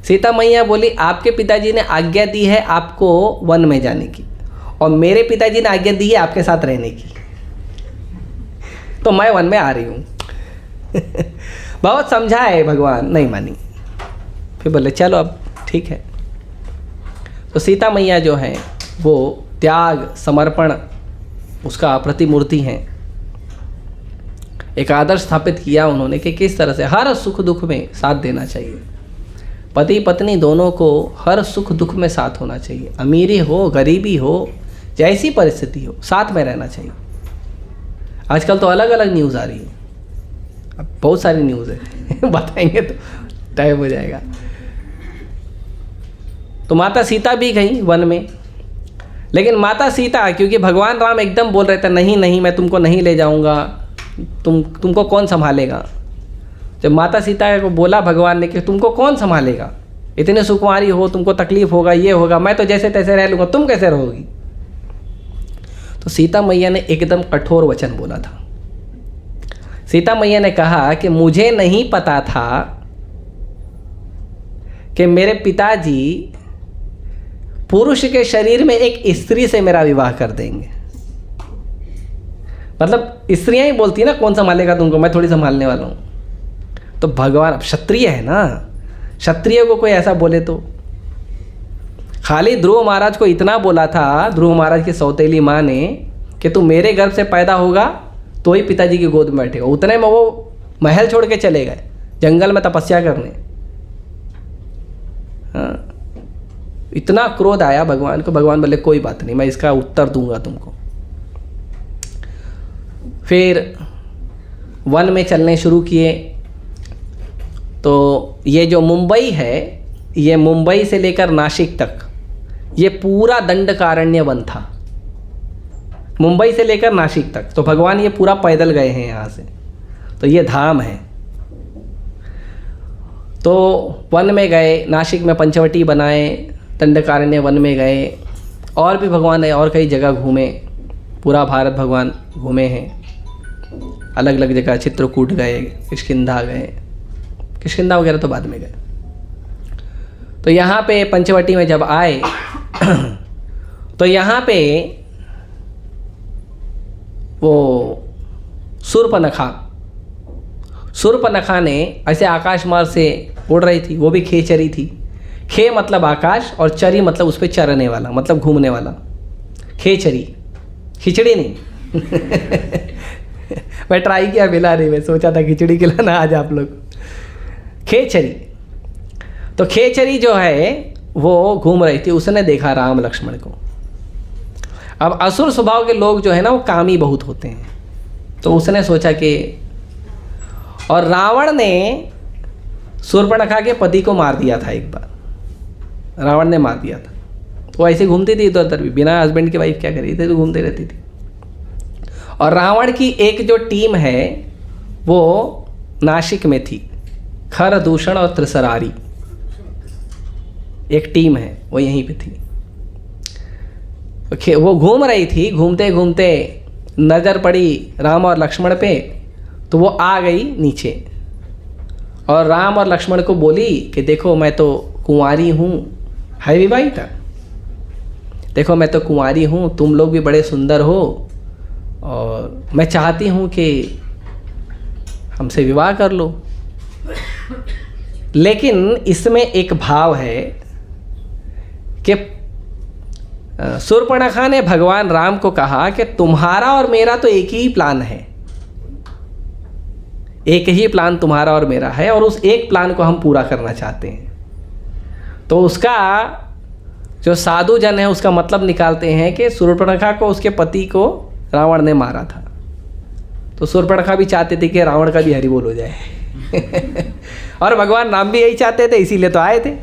सीता मैया बोली आपके पिताजी ने आज्ञा दी है आपको वन में जाने की, और मेरे पिताजी ने आज्ञा दी है आपके साथ रहने की, तो मैं वन में आ रही हूँ। बहुत समझाए भगवान, नहीं मानी। फिर बोले चलो अब ठीक है। तो सीता मैया जो हैं वो त्याग समर्पण उसका प्रतिमूर्ति हैं। एक आदर्श स्थापित किया उन्होंने कि किस तरह से हर सुख दुख में साथ देना चाहिए। पति पत्नी दोनों को हर सुख दुख में साथ होना चाहिए, अमीरी हो गरीबी हो, जैसी परिस्थिति हो साथ में रहना चाहिए। आजकल तो अलग अलग न्यूज़ आ रही है, अब बहुत सारी न्यूज़ है बताएंगे तो टाइम हो जाएगा। तो माता सीता भी गई वन में, लेकिन माता सीता क्योंकि भगवान राम एकदम बोल रहे थे नहीं नहीं मैं तुमको नहीं ले जाऊंगा, तुमको कौन संभालेगा। जब माता सीता को बोला भगवान ने कि तुमको कौन संभालेगा, इतने सुकुमारी हो, तुमको तकलीफ होगा, ये होगा, मैं तो जैसे तैसे रह लूँगा, तुम कैसे रहोगी? तो सीता मैया ने एकदम कठोर वचन बोला था। सीता मैया ने कहा कि मुझे नहीं पता था कि मेरे पिताजी पुरुष के शरीर में एक स्त्री से मेरा विवाह कर देंगे। मतलब स्त्रियां ही बोलती है ना, कौन संभालेगा तुमको, मैं थोड़ी संभालने वाला हूँ। तो भगवान, अब क्षत्रिय है ना, क्षत्रिय को कोई ऐसा बोले तो। खाली ध्रुव महाराज को इतना बोला था, ध्रुव महाराज की सौतेली माँ ने, कि तू मेरे गर्भ से पैदा होगा तो ही पिताजी की गोद में बैठेगा। उतने में वो महल छोड़ के चले गए जंगल में तपस्या करने। हाँ, इतना क्रोध आया भगवान को। भगवान बोले कोई बात नहीं, मैं इसका उत्तर दूंगा तुमको। फिर वन में चलने शुरू किए। तो ये जो मुंबई है, ये मुंबई से लेकर नासिक तक ये पूरा दंडकारण्य वन था, मुंबई से लेकर नासिक तक। तो भगवान ये पूरा पैदल गए हैं यहाँ से। तो ये धाम है। तो वन में गए, नासिक में पंचवटी बनाए, दंडकारण्य वन में गए, और भी भगवान है, और कई जगह घूमे। पूरा भारत भगवान घूमे हैं, अलग अलग जगह। चित्रकूट गए, किष्किंधा गए, किष्किंधा वगैरह तो बाद में गए। तो यहाँ पे पंचवटी में जब आए तो यहाँ पे वो शूर्पणखा ने ऐसे आकाश मार्ग से उड़ रही थी। वो भी खेचरी थी। खे मतलब आकाश और चरी मतलब उस पर चरने वाला, मतलब घूमने वाला। खेचरी, खिचड़ी नहीं। मैं ट्राई किया, मिला नहीं। मैं सोचा था खिचड़ी खिलाना आज आप लोग। खेचरी, तो खेचरी जो है वो घूम रही थी। उसने देखा राम लक्ष्मण को। अब असुर स्वभाव के लोग जो है ना, वो कामी बहुत होते हैं। तो उसने सोचा कि, और रावण ने शूर्पणखा के पति को मार दिया था एक बार। रावण ने मार दिया था। वो ऐसे घूमती थी इधर उधर भी, बिना हस्बैंड की वाइफ क्या करी थी, तो घूमती रहती थी। और रावण की एक जो टीम है वो नासिक में थी, खर, दूषण और त्रिसरारी एक टीम है, वो यहीं पे थी। वो घूम रही थी। घूमते घूमते नज़र पड़ी राम और लक्ष्मण पे, तो वो आ गई नीचे और राम और लक्ष्मण को बोली कि देखो मैं तो कुंवारी हूँ, है विवाहिता, देखो मैं तो कुंवारी हूँ, तुम लोग भी बड़े सुंदर हो और मैं चाहती हूँ कि हमसे विवाह कर लो। लेकिन इसमें एक भाव है कि शूर्पणखा ने भगवान राम को कहा कि तुम्हारा और मेरा तो एक ही प्लान है, एक ही प्लान तुम्हारा और मेरा है, और उस एक प्लान को हम पूरा करना चाहते हैं। तो उसका जो साधु जन है उसका मतलब निकालते हैं कि शूर्पणखा को उसके पति को रावण ने मारा था। तो शूर्पणखा भी चाहते थे कि रावण का भी हरि बोल हो जाए। और भगवान राम भी यही चाहते थे, इसीलिए तो आए थे।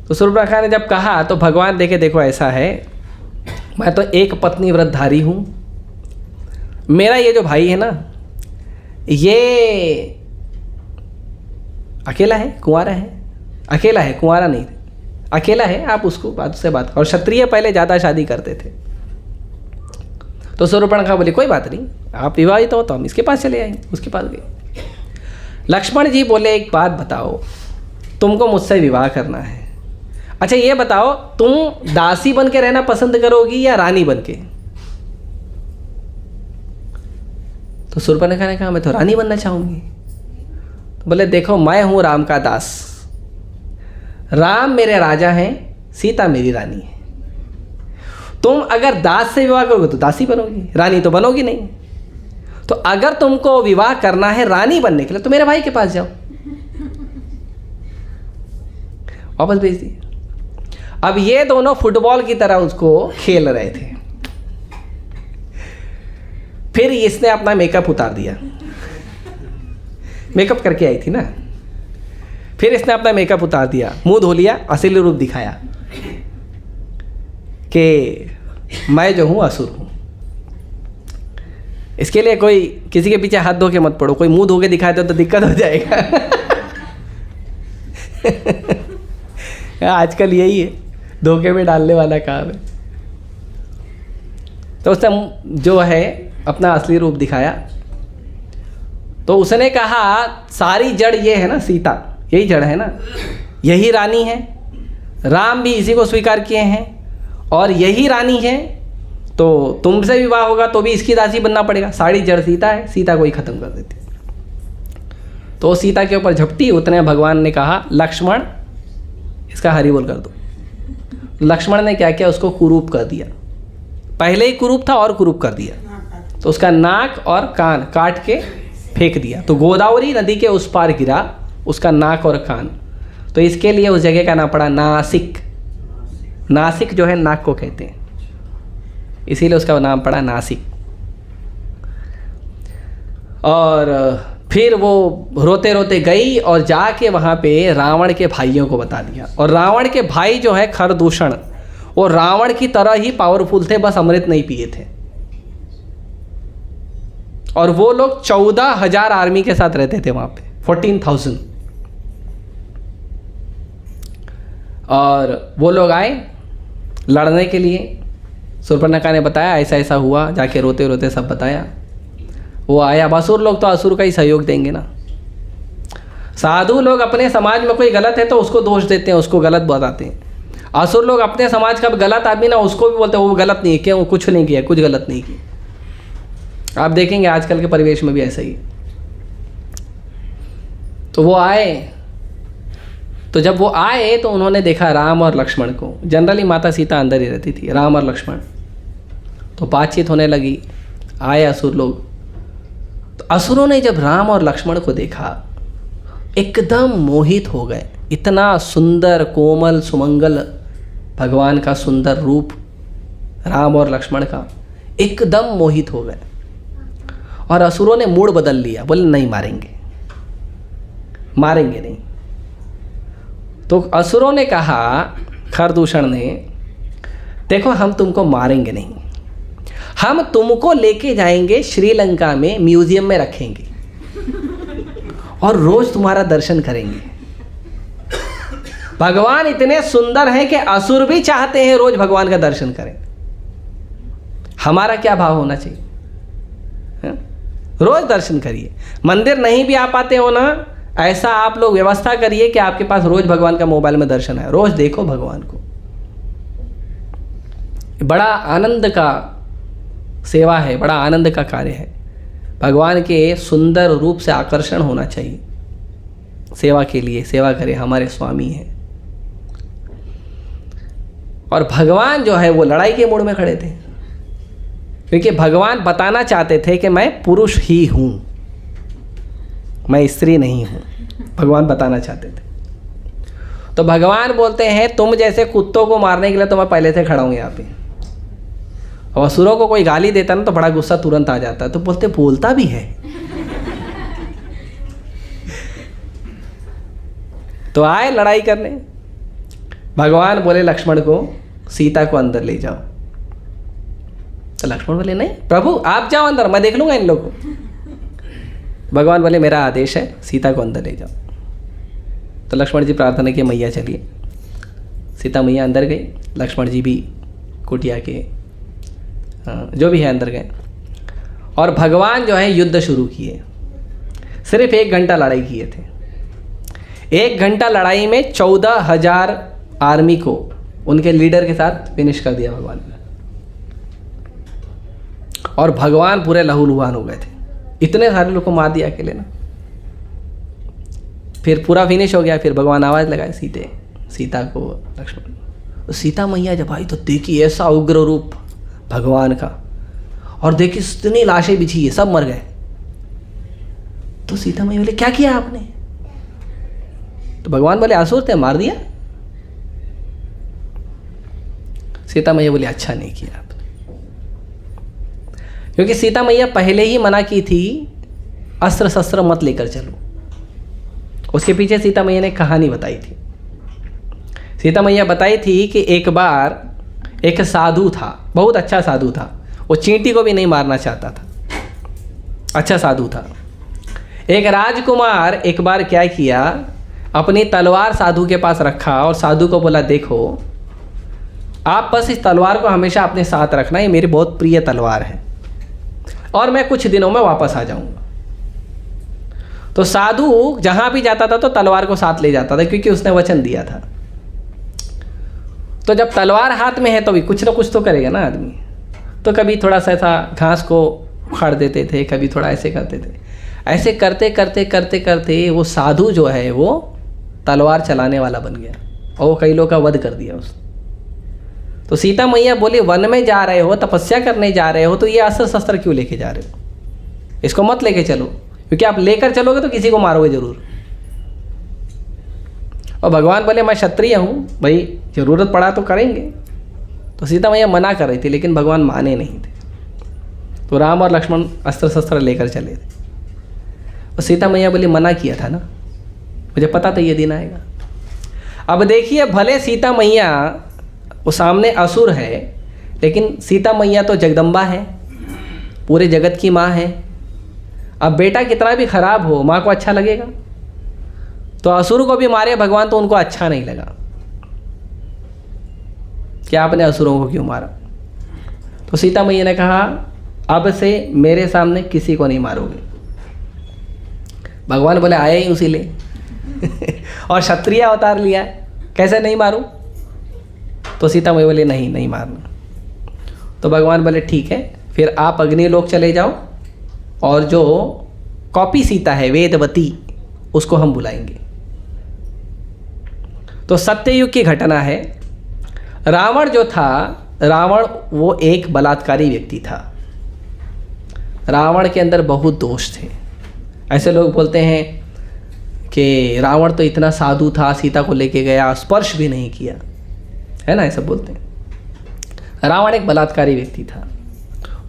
तो शूर्पणखा ने जब कहा तो भगवान देखे, देखो ऐसा है, मैं तो एक पत्नी व्रतधारी हूँ। मेरा ये जो भाई है ना, ये अकेला है, कुंवारा है, अकेला है, कुंवारा नहीं, अकेला है। आप उसको बात से बात, और क्षत्रिय पहले ज़्यादा शादी करते थे। तो शूर्पणखा बोली कोई बात नहीं, आप विवाहित हो तो हम इसके पास चले आएंगे। उसके पास गए। लक्ष्मण जी बोले एक बात बताओ, तुमको मुझसे विवाह करना है, अच्छा ये बताओ तुम दासी बन के रहना पसंद करोगी या रानी बन के? तो शूर्पणखा ने कहा मैं तो रानी बनना चाहूँगी। तो बोले देखो मैं हूँ राम का दास, राम मेरे राजा हैं, सीता मेरी रानी है। तुम अगर दास से विवाह करोगे तो दासी बनोगी, रानी तो बनोगी नहीं। तो अगर तुमको विवाह करना है रानी बनने के लिए तो मेरे भाई के पास जाओ। वापस भेज दिए। अब ये दोनों फुटबॉल की तरह उसको खेल रहे थे। फिर इसने अपना मेकअप उतार दिया, मेकअप करके आई थी ना। फिर इसने अपना मेकअप उतार दिया, मुंह धो लिया, असली रूप दिखाया कि मैं जो हूँ असुर हूँ। इसके लिए कोई किसी के पीछे हाथ धो के मत पड़ो, कोई मुंह धो के दिखाए तो दिक्कत हो जाएगा। आजकल यही है, धोखे में डालने वाला काम है। तो उसने जो है अपना असली रूप दिखाया। तो उसने कहा सारी जड़ ये है ना, सीता यही जड़ है ना, यही रानी है, राम भी इसी को स्वीकार किए हैं और यही रानी है, तो तुमसे विवाह होगा तो भी इसकी दासी बनना पड़ेगा। सारी जड़ सीता है, सीता को ही खत्म कर देती। तो सीता के ऊपर झपटी। उतने भगवान ने कहा लक्ष्मण इसका हरि बोल कर दो। लक्ष्मण ने क्या किया, उसको कुरूप कर दिया। पहले ही कुरूप था और कुरूप कर दिया, तो उसका नाक और कान काट के फेंक दिया। तो गोदावरी नदी के उस पार गिरा उसका नाक और कान। तो इसके लिए उस जगह का नाम पड़ा नासिक। नासिक जो है नाक को कहते हैं, इसीलिए उसका नाम पड़ा नासिक। और फिर वो रोते रोते गई और जाके वहाँ पे रावण के भाइयों को बता दिया। और रावण के भाई जो है खरदूषण, वो रावण की तरह ही पावरफुल थे, बस अमृत नहीं पिए थे। और वो लोग 14,000 आर्मी के साथ रहते थे वहाँ पे, 14,000। और वो लोग आए लड़ने के लिए। शूर्पणखा ने बताया ऐसा ऐसा हुआ, जाके रोते रोते सब बताया। वो आया। असुर लोग तो असुर का ही सहयोग देंगे ना। साधु लोग अपने समाज में कोई गलत है तो उसको दोष देते हैं, उसको गलत बताते हैं। असुर लोग अपने समाज का गलत आदमी ना, उसको भी बोलते हैं वो गलत नहीं है, क्यों, कुछ नहीं किया, कुछ गलत नहीं किया। आप देखेंगे आजकल के परिवेश में भी ऐसा ही। तो वो आए। तो जब वो आए तो उन्होंने देखा राम और लक्ष्मण को। जनरली माता सीता अंदर ही रहती थी, राम और लक्ष्मण। तो बातचीत होने लगी। आए असुर लोग। तो असुरों ने जब राम और लक्ष्मण को देखा एकदम मोहित हो गए। इतना सुंदर कोमल सुमंगल भगवान का सुंदर रूप राम और लक्ष्मण का, एकदम मोहित हो गए। और असुरों ने मूड बदल लिया, बोले नहीं मारेंगे, मारेंगे नहीं। तो असुरों ने कहा, खरदूषण ने, देखो हम तुमको मारेंगे नहीं, हम तुमको लेके जाएंगे श्रीलंका में, म्यूजियम में रखेंगे और रोज तुम्हारा दर्शन करेंगे। भगवान इतने सुंदर हैं कि असुर भी चाहते हैं रोज भगवान का दर्शन करें। हमारा क्या भाव होना चाहिए, है? रोज दर्शन करिए। मंदिर नहीं भी आ पाते हो ना, ऐसा आप लोग व्यवस्था करिए कि आपके पास रोज भगवान का मोबाइल में दर्शन है, रोज देखो भगवान को। बड़ा आनंद का सेवा है, बड़ा आनंद का कार्य है। भगवान के सुंदर रूप से आकर्षण होना चाहिए सेवा के लिए। सेवा करें, हमारे स्वामी हैं। और भगवान जो है वो लड़ाई के मूड में खड़े थे, क्योंकि भगवान बताना चाहते थे कि मैं पुरुष ही हूँ, मैं स्त्री नहीं हूँ। भगवान बताना चाहते थे। तो भगवान बोलते हैं तुम जैसे कुत्तों को मारने के लिए तो मैं पहले से खड़ा हूँ यहाँ पे। और असुरों को कोई गाली देता ना तो बड़ा गुस्सा तुरंत आ जाता है, तो बोलते बोलता भी है। तो आए लड़ाई करने। भगवान बोले लक्ष्मण को सीता को अंदर ले जाओ। तो लक्ष्मण बोले नहीं प्रभु आप जाओ अंदर, मैं देख लूंगा इन लोगों को। भगवान बोले मेरा आदेश है, सीता को अंदर ले जाओ। तो लक्ष्मण जी प्रार्थना की मैया चलिए। सीता मैया अंदर गई, लक्ष्मण जी भी कुटिया के जो भी है अंदर गए। और भगवान जो है युद्ध शुरू किए। सिर्फ 1 घंटा लड़ाई किए थे। 1 घंटा लड़ाई में 14,000 आर्मी को उनके लीडर के साथ फिनिश कर दिया भगवान ने। और भगवान पूरे लहूलुहान हो गए थे, इतने सारे लोग को मार दिया अकेले ना। फिर पूरा फिनिश हो गया। फिर भगवान आवाज़ लगाए सीता को लक्ष्मण। तो सीता मैया जब आई तो देखी ऐसा उग्र रूप भगवान का, और देखी इतनी लाशें बिछी है, सब मर गए। तो सीता मैया बोले क्या किया आपने? तो भगवान बोले असुर थे, मार दिया। सीता मैया बोले अच्छा नहीं किया आपने, क्योंकि सीता मैया पहले ही मना की थी अस्त्र शस्त्र मत लेकर चलो। उसके पीछे सीता मैया ने कहानी बताई थी। सीता मैया बताई थी कि एक बार एक साधु था, बहुत अच्छा साधु था, वो चींटी को भी नहीं मारना चाहता था, अच्छा साधु था। एक राजकुमार एक बार क्या किया, अपनी तलवार साधु के पास रखा और साधु को बोला, देखो आप बस इस तलवार को हमेशा अपने साथ रखना, ये मेरी बहुत प्रिय तलवार है और मैं कुछ दिनों में वापस आ जाऊंगा। तो साधु जहां भी जाता था तो तलवार को साथ ले जाता था, क्योंकि उसने वचन दिया था। तो जब तलवार हाथ में है तो भी कुछ ना कुछ तो करेगा ना आदमी। तो कभी थोड़ा सा ऐसा घास को उखाड़ देते थे, कभी थोड़ा ऐसे करते थे। ऐसे करते करते करते करते वो साधु जो है वो तलवार चलाने वाला बन गया और वो कई लोगों का वध कर दिया उसने। तो सीता मैया बोली, वन में जा रहे हो, तपस्या करने जा रहे हो, तो ये अस्त्र शस्त्र क्यों लेके जा रहे हो? इसको मत लेके चलो, क्योंकि आप लेकर चलोगे तो किसी को मारोगे जरूर। और भगवान बोले, मैं क्षत्रिय हूँ भाई, जरूरत पड़ा तो करेंगे। तो सीता मैया मना कर रही थी, लेकिन भगवान माने नहीं थे। तो राम और लक्ष्मण अस्त्र शस्त्र लेकर चले थे। और सीता मैया बोली, मना किया था ना, मुझे पता था ये दिन आएगा। अब देखिए, भले सीता मैया वो सामने असुर है, लेकिन सीता मैया तो जगदम्बा है, पूरे जगत की माँ है। अब बेटा कितना भी खराब हो, माँ को अच्छा लगेगा? तो असुर को भी मारे भगवान तो उनको अच्छा नहीं लगा कि आपने असुरों को क्यों मारा। तो सीता मैया ने कहा, अब से मेरे सामने किसी को नहीं मारोगे। भगवान बोले, आया ही उसी ले और क्षत्रिय अवतार लिया, कैसे नहीं मारूं? तो सीता मैया बोले, नहीं मारना। तो भगवान बोले, ठीक है, फिर आप अग्निलोक चले जाओ और जो कॉपी सीता है वेदवती, उसको हम बुलाएंगे। तो सत्ययुग की घटना है। रावण जो था, रावण वो एक बलात्कारी व्यक्ति था। रावण के अंदर बहुत दोष थे। ऐसे लोग बोलते हैं कि रावण तो इतना साधु था, सीता को लेके गया, स्पर्श भी नहीं किया, है ना, ऐसा बोलते हैं। रावण एक बलात्कारी व्यक्ति था।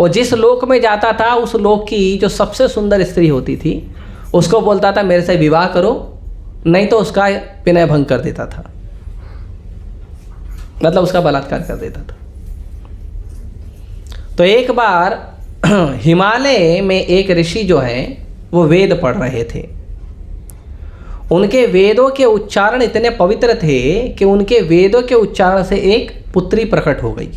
और जिस लोक में जाता था, उस लोक की जो सबसे सुंदर स्त्री होती थी, उसको बोलता था मेरे से विवाह करो, नहीं तो उसका विनय भंग कर देता था, मतलब उसका बलात्कार कर देता था। तो एक बार हिमालय में एक ऋषि जो है वो वेद पढ़ रहे थे। उनके वेदों के उच्चारण इतने पवित्र थे कि उनके वेदों के उच्चारण से एक पुत्री प्रकट हो गई।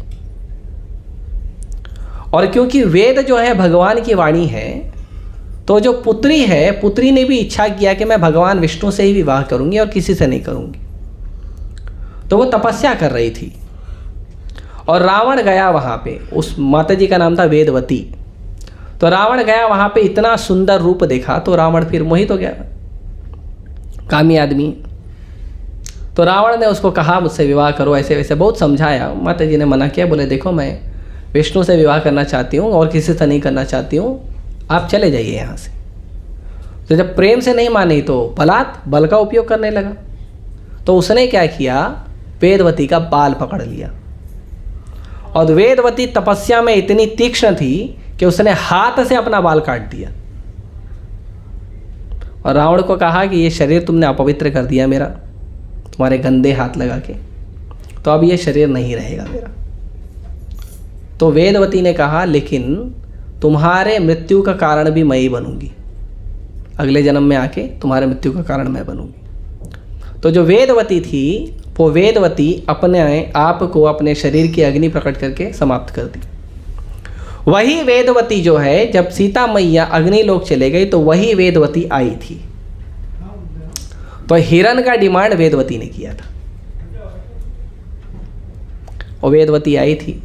और क्योंकि वेद जो है भगवान की वाणी है, तो जो पुत्री है, पुत्री ने भी इच्छा किया कि मैं भगवान विष्णु से ही विवाह करूंगी और किसी से नहीं करूंगी। तो वो तपस्या कर रही थी और रावण गया वहाँ पे, उस माता जी का नाम था वेदवती। तो रावण गया वहाँ पे, इतना सुंदर रूप देखा तो रावण फिर मोहित हो गया, कामी आदमी। तो रावण ने उसको कहा मुझसे विवाह करो, ऐसे वैसे बहुत समझाया। माता जी ने मना किया, बोले देखो मैं विष्णु से विवाह करना चाहती हूँ और किसी से नहीं करना चाहती हूँ, आप चले जाइए यहाँ से। तो जब प्रेम से नहीं मानी तो बल का उपयोग करने लगा। तो उसने क्या किया, वेदवती का बाल पकड़ लिया। और वेदवती तपस्या में इतनी तीक्ष्ण थी कि उसने हाथ से अपना बाल काट दिया और रावण को कहा कि ये शरीर तुमने अपवित्र कर दिया मेरा, तुम्हारे गंदे हाथ लगा के, तो अब ये शरीर नहीं रहेगा मेरा। तो वेदवती ने कहा, लेकिन तुम्हारे मृत्यु का कारण भी मैं ही बनूंगी, अगले जन्म में आके तुम्हारे मृत्यु का कारण मैं बनूंगी। तो जो वेदवती थी, वो वेदवती अपने आप को, अपने शरीर की अग्नि प्रकट करके समाप्त कर दी। वही वेदवती जो है, जब सीता मैया अग्निलोक चले गई तो वही वेदवती आई थी। तो हिरण का डिमांड वेदवती ने किया था, और वेदवती आई थी।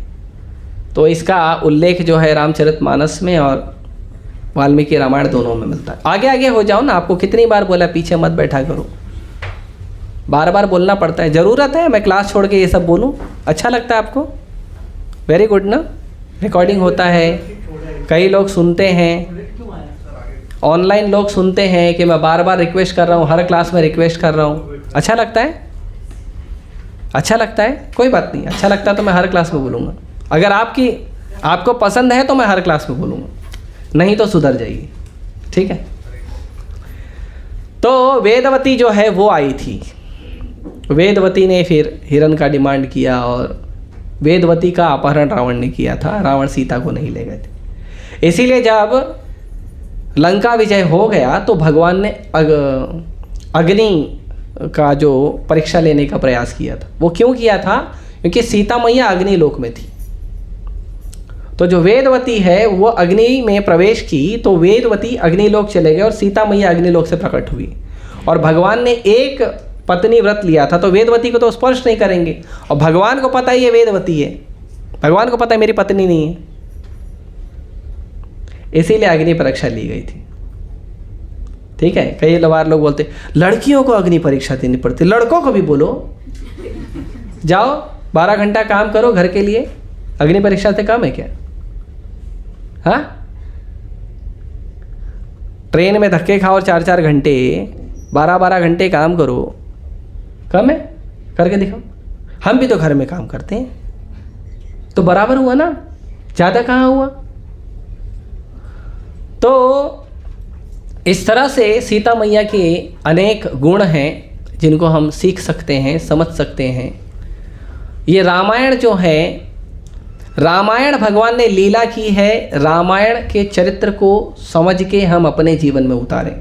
तो इसका उल्लेख जो है रामचरितमानस में और वाल्मीकि रामायण दोनों में मिलता है। आगे आगे हो जाओ ना, आपको कितनी बार बोला पीछे मत बैठा करो, बार बार बोलना पड़ता है। ज़रूरत है मैं क्लास छोड़ के ये सब बोलूँ? अच्छा लगता है आपको? वेरी गुड ना, रिकॉर्डिंग होता है, कई लोग सुनते हैं, ऑनलाइन लोग सुनते हैं कि मैं बार बार रिक्वेस्ट कर रहा हूँ, हर क्लास में रिक्वेस्ट कर रहा हूँ। अच्छा लगता है? अच्छा लगता है, कोई बात नहीं, अच्छा लगता है तो मैं हर क्लास में बोलूँगा। अगर आपको पसंद है तो मैं हर क्लास में बोलूँगा, नहीं तो सुधर जाइए, ठीक है। तो वेदवती जो है वो आई थी। वेदवती ने फिर हिरण का डिमांड किया और वेदवती का अपहरण रावण ने किया था। रावण सीता को नहीं ले गए थे। इसीलिए जब लंका विजय हो गया तो भगवान ने अग्नि का जो परीक्षा लेने का प्रयास किया था। वो क्यों किया था? क्योंकि सीता मैया अग्निलोक में थी। तो जो वेदवती है वो अग्नि में प्रवेश की, तो वेदवती अग्निलोक चले गए और सीता मैया अग्निलोक से प्रकट हुई। और भगवान ने एक पत्नी व्रत लिया था, तो वेदवती को तो स्पर्श नहीं करेंगे। और भगवान को पता ही है वेदवती है, भगवान को पता है मेरी पत्नी नहीं है, इसीलिए अग्नि परीक्षा ली गई थी। ठीक है, कई बार लोग बोलते लड़कियों को अग्नि परीक्षा देनी पड़ती, लड़कों को भी बोलो जाओ 12 घंटा काम करो घर के लिए, अग्नि परीक्षा से कम है क्या? हाँ, ट्रेन में धक्के खाओ 4-4 घंटे, 12-12 घंटे काम करो, कम है? करके दिखाओ। हम भी तो घर में काम करते हैं, तो बराबर हुआ ना, ज़्यादा कहाँ हुआ? तो इस तरह से सीता मैया के अनेक गुण हैं जिनको हम सीख सकते हैं, समझ सकते हैं। ये रामायण जो है, रामायण भगवान ने लीला की है, रामायण के चरित्र को समझ के हम अपने जीवन में उतारें।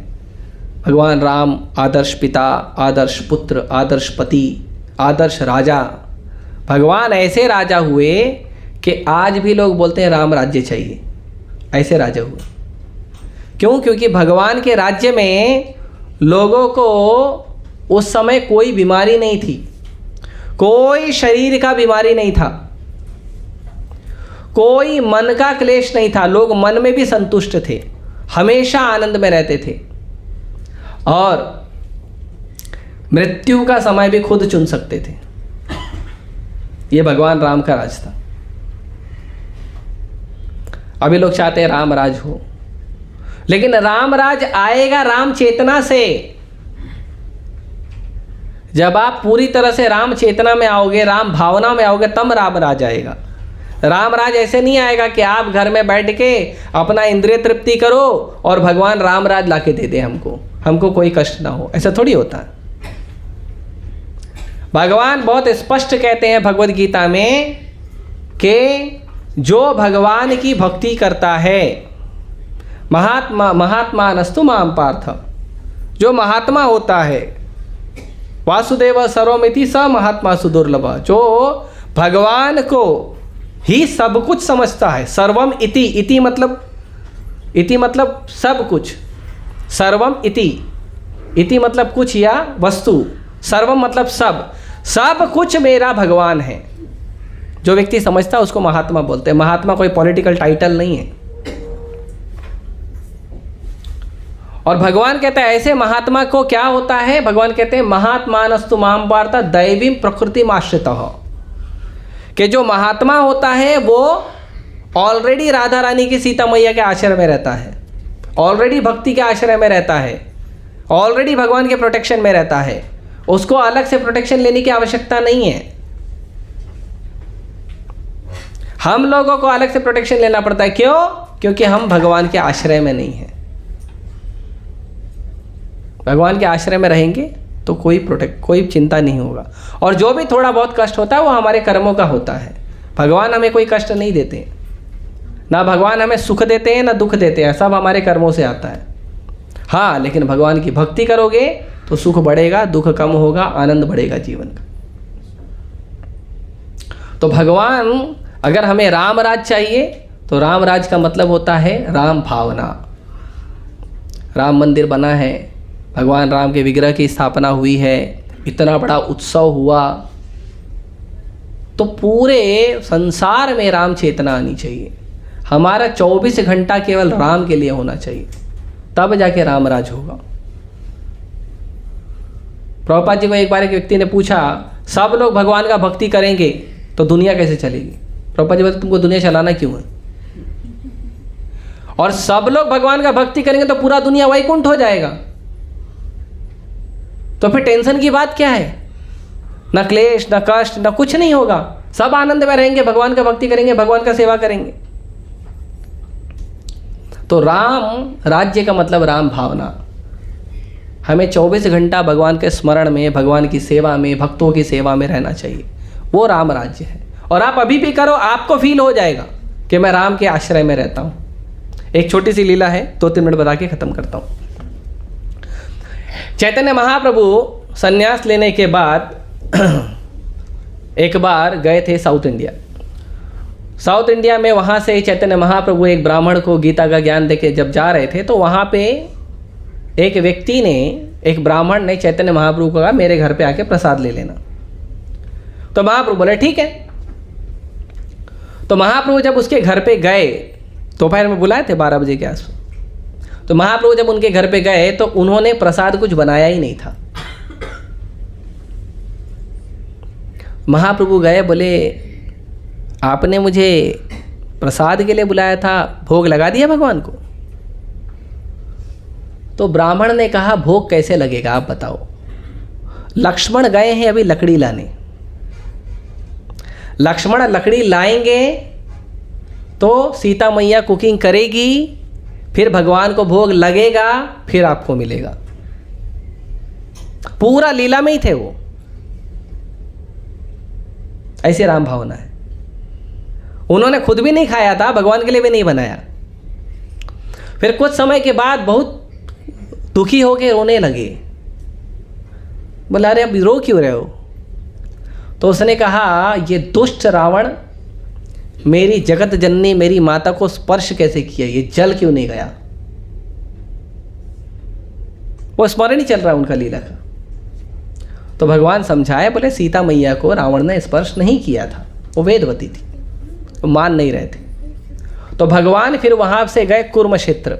भगवान राम आदर्श पिता, आदर्श पुत्र, आदर्श पति, आदर्श राजा। भगवान ऐसे राजा हुए कि आज भी लोग बोलते हैं राम राज्य चाहिए, ऐसे राजा हुए। क्यों? क्योंकि भगवान के राज्य में लोगों को उस समय कोई बीमारी नहीं थी, कोई शरीर का बीमारी नहीं था, कोई मन का क्लेश नहीं था, लोग मन में भी संतुष्ट थे, हमेशा आनंद में रहते थे और मृत्यु का समय भी खुद चुन सकते थे। ये भगवान राम का राज था। अभी लोग चाहते हैं राम राज हो, लेकिन राम राज आएगा राम चेतना से। जब आप पूरी तरह से राम चेतना में आओगे, राम भावना में आओगे, तब राम राज आएगा। राम राज ऐसे नहीं आएगा कि आप घर में बैठ के अपना इंद्रिय तृप्ति करो और भगवान राम राज लाके दे दे हमको कोई कष्ट ना हो, ऐसा थोड़ी होता है। भगवान बहुत स्पष्ट कहते हैं भगवद गीता में कि जो भगवान की भक्ति करता है, महात्मानस्तु माम पार्थ, जो महात्मा होता है, वासुदेव सर्वमिति स महात्मा सुदुर्लभ, जो भगवान को ही सब कुछ समझता है। सर्वम इति, इति मतलब सब कुछ, सर्वम इति मतलब कुछ या वस्तु, सर्वम मतलब सब कुछ मेरा भगवान है। जो व्यक्ति समझता है उसको महात्मा बोलते हैं। महात्मा कोई पॉलिटिकल टाइटल नहीं है। और भगवान कहता है ऐसे महात्मा को क्या होता है? भगवान कहते हैं महात्मानस्तु माम पार्थ दैवीं प्रकृतिम आश्रितः, कि जो महात्मा होता है वो ऑलरेडी राधा रानी की सीता मैया के आश्रय में रहता है, ऑलरेडी भक्ति के आश्रय में रहता है, ऑलरेडी भगवान के प्रोटेक्शन में रहता है, उसको अलग से प्रोटेक्शन लेने की आवश्यकता नहीं है। हम लोगों को अलग से प्रोटेक्शन लेना पड़ता है। क्यों? क्योंकि हम भगवान के आश्रय में नहीं हैं। भगवान के आश्रय में रहेंगे तो कोई चिंता नहीं होगा। और जो भी थोड़ा बहुत कष्ट होता है वो हमारे कर्मों का होता है। भगवान हमें कोई कष्ट नहीं देते, ना भगवान हमें सुख देते हैं ना दुख देते हैं, सब हमारे कर्मों से आता है। हाँ, लेकिन भगवान की भक्ति करोगे तो सुख बढ़ेगा, दुख कम होगा, आनंद बढ़ेगा जीवन का। तो भगवान, अगर हमें राम राज चाहिए तो राम राज का मतलब होता है राम भावना। राम मंदिर बना है, भगवान राम के विग्रह की स्थापना हुई है, इतना बड़ा उत्सव हुआ, तो पूरे संसार में राम चेतना आनी चाहिए। हमारा 24 घंटा केवल राम के लिए होना चाहिए, तब जाके राम राज होगा। प्रभुपाद जी को एक बार एक व्यक्ति ने पूछा, सब लोग भगवान का भक्ति करेंगे तो दुनिया कैसे चलेगी? प्रभुपाद जी बोलते तुमको दुनिया चलाना क्यों है? और सब लोग भगवान का भक्ति करेंगे तो पूरा दुनिया वैकुंठ हो जाएगा, तो फिर टेंशन की बात क्या है? ना क्लेश, ना कष्ट, ना कुछ नहीं होगा, सब आनंद में रहेंगे, भगवान का भक्ति करेंगे, भगवान का सेवा करेंगे। तो राम राज्य का मतलब राम भावना। हमें 24 घंटा भगवान के स्मरण में, भगवान की सेवा में, भक्तों की सेवा में रहना चाहिए, वो राम राज्य है। और आप अभी भी करो, आपको फील हो जाएगा कि मैं राम के आश्रय में रहता हूँ। एक छोटी सी लीला है, 2-3 मिनट बता के ख़त्म करता हूँ। चैतन्य महाप्रभु संन्यास लेने के बाद एक बार गए थे साउथ इंडिया। साउथ इंडिया में वहाँ से चैतन्य महाप्रभु एक ब्राह्मण को गीता का ज्ञान देके जब जा रहे थे, तो वहाँ पे एक व्यक्ति ने, एक ब्राह्मण ने चैतन्य महाप्रभु को कहा मेरे घर पे आके प्रसाद ले लेना। तो महाप्रभु बोले ठीक है। तो महाप्रभु जब उसके घर पे गए, दोपहर में बुलाए थे 12 बजे के आसपास, तो महाप्रभु जब उनके घर पे गए तो उन्होंने प्रसाद कुछ बनाया ही नहीं था। महाप्रभु गए, बोले आपने मुझे प्रसाद के लिए बुलाया था, भोग लगा दिया भगवान को? तो ब्राह्मण ने कहा भोग कैसे लगेगा आप बताओ, लक्ष्मण गए हैं अभी लकड़ी लाने, लक्ष्मण लकड़ी लाएंगे तो सीता मैया कुकिंग करेगी, फिर भगवान को भोग लगेगा, फिर आपको मिलेगा। पूरा लीला में ही थे वो। ऐसे राम भावना है। उन्होंने खुद भी नहीं खाया था, भगवान के लिए भी नहीं बनाया। फिर कुछ समय के बाद बहुत दुखी होके रोने लगे। बोला अरे अब रो क्यों रहे हो? तो उसने कहा ये दुष्ट रावण मेरी जगत जननी मेरी माता को स्पर्श कैसे किया, ये जल क्यों नहीं गया? वो स्मरण ही चल रहा है उनका लीला का। तो भगवान समझाए, बोले सीता मैया को रावण ने स्पर्श नहीं किया था, वो वेदवती थी, वो मान नहीं रहे थे। तो भगवान फिर वहाँ से गए कुर्म क्षेत्र।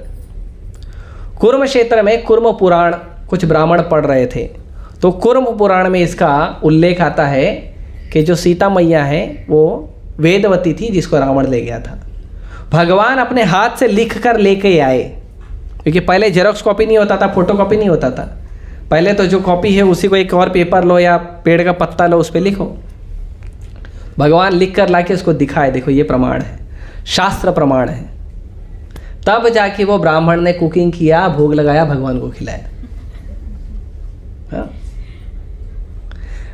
कुर्म क्षेत्र में कुर्म पुराण कुछ ब्राह्मण पढ़ रहे थे, तो कुर्म पुराण में इसका उल्लेख आता है कि जो सीता मैया है वो वेदवती थी जिसको रावण ले गया था। भगवान अपने हाथ से लिख कर लेके आए, क्योंकि पहले जेरोक्स कॉपी नहीं होता था, फोटो कॉपी नहीं होता था। पहले तो जो कॉपी है उसी को एक और पेपर लो या पेड़ का पत्ता लो, उस पर लिखो। भगवान लिख कर ला के उसको दिखाए, देखो ये प्रमाण है, शास्त्र प्रमाण है। तब जाके वो ब्राह्मण ने कुकिंग किया, भोग लगाया, भगवान को खिलाया। हाँ?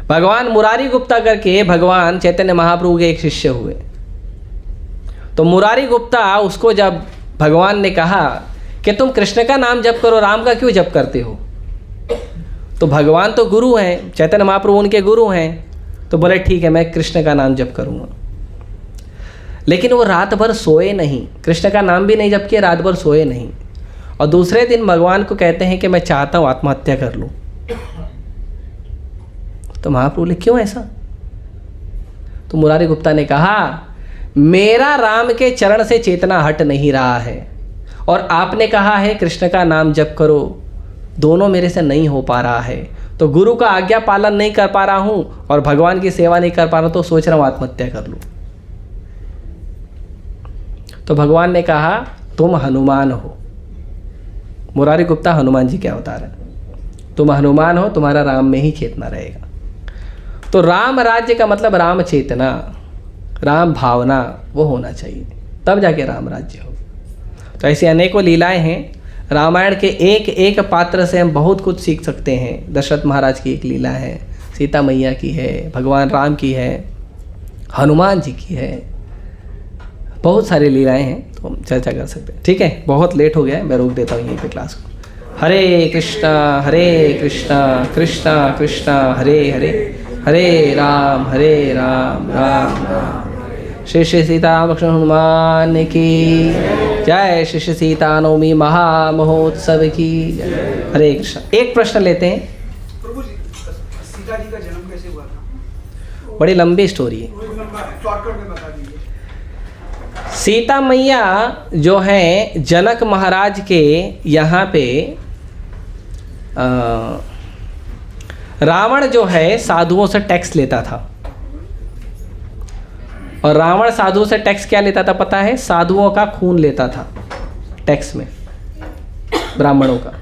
भगवान मुरारी गुप्ता करके भगवान चैतन्य महाप्रभु के एक शिष्य हुए। तो मुरारी गुप्ता, उसको जब भगवान ने कहा कि तुम कृष्ण का नाम जप करो, राम का क्यों जप करते हो? तो भगवान तो गुरु हैं, चैतन्य महाप्रभु उनके गुरु हैं, तो बोले ठीक है मैं कृष्ण का नाम जप करूँगा। लेकिन वो रात भर सोए नहीं, कृष्ण का नाम भी नहीं जप किया, रात भर सोए नहीं। और दूसरे दिन भगवान को कहते हैं कि मैं चाहता हूँ आत्महत्या कर लूँ। तो महाप्रभु बोले क्यों ऐसा? तो मुरारी गुप्ता ने कहा मेरा राम के चरण से चेतना हट नहीं रहा है, और आपने कहा है कृष्ण का नाम जप करो, दोनों मेरे से नहीं हो पा रहा है। तो गुरु का आज्ञा पालन नहीं कर पा रहा हूँ और भगवान की सेवा नहीं कर पा रहा हूँ, तो सोच रहा हूँ आत्महत्या कर लूँ। तो भगवान ने कहा तुम हनुमान हो। मुरारी गुप्ता हनुमान जी के अवतार है। तुम हनुमान हो, तुम्हारा राम में ही चेतना रहेगा। तो राम राज्य का मतलब राम चेतना, राम भावना वो होना चाहिए, तब जाके राम राज्य हो। तो ऐसी अनेकों लीलाएं हैं। रामायण के एक एक पात्र से हम बहुत कुछ सीख सकते हैं। दशरथ महाराज की एक लीला है, सीता मैया की है, भगवान राम की है, हनुमान जी की है, बहुत सारी लीलाएं हैं, तो हम चर्चा कर सकते हैं। ठीक है, बहुत लेट हो गया है, मैं रोक देता हूँ यहीं पे क्लास को। हरे कृष्णा कृष्णा कृष्णा हरे हरे, हरे राम राम राम। श्री श्री सीतारामकृष्ण हनुमान की जय। श्री श्री सीता नवमी महामहोत्सव की जय। हरे कृष्ण। एक प्रश्न लेते हैं। प्रभु जी, सीता जी का जन्म कैसे हुआ था? बड़ी लंबी स्टोरी है, शॉर्टकट में बता दीजिए। सीता मैया जो है जनक महाराज के यहाँ पे रावण जो है साधुओं से टैक्स लेता था। और रावण साधुओं से टैक्स क्या लेता था पता है? साधुओं का खून लेता था टैक्स में, ब्राह्मणों का।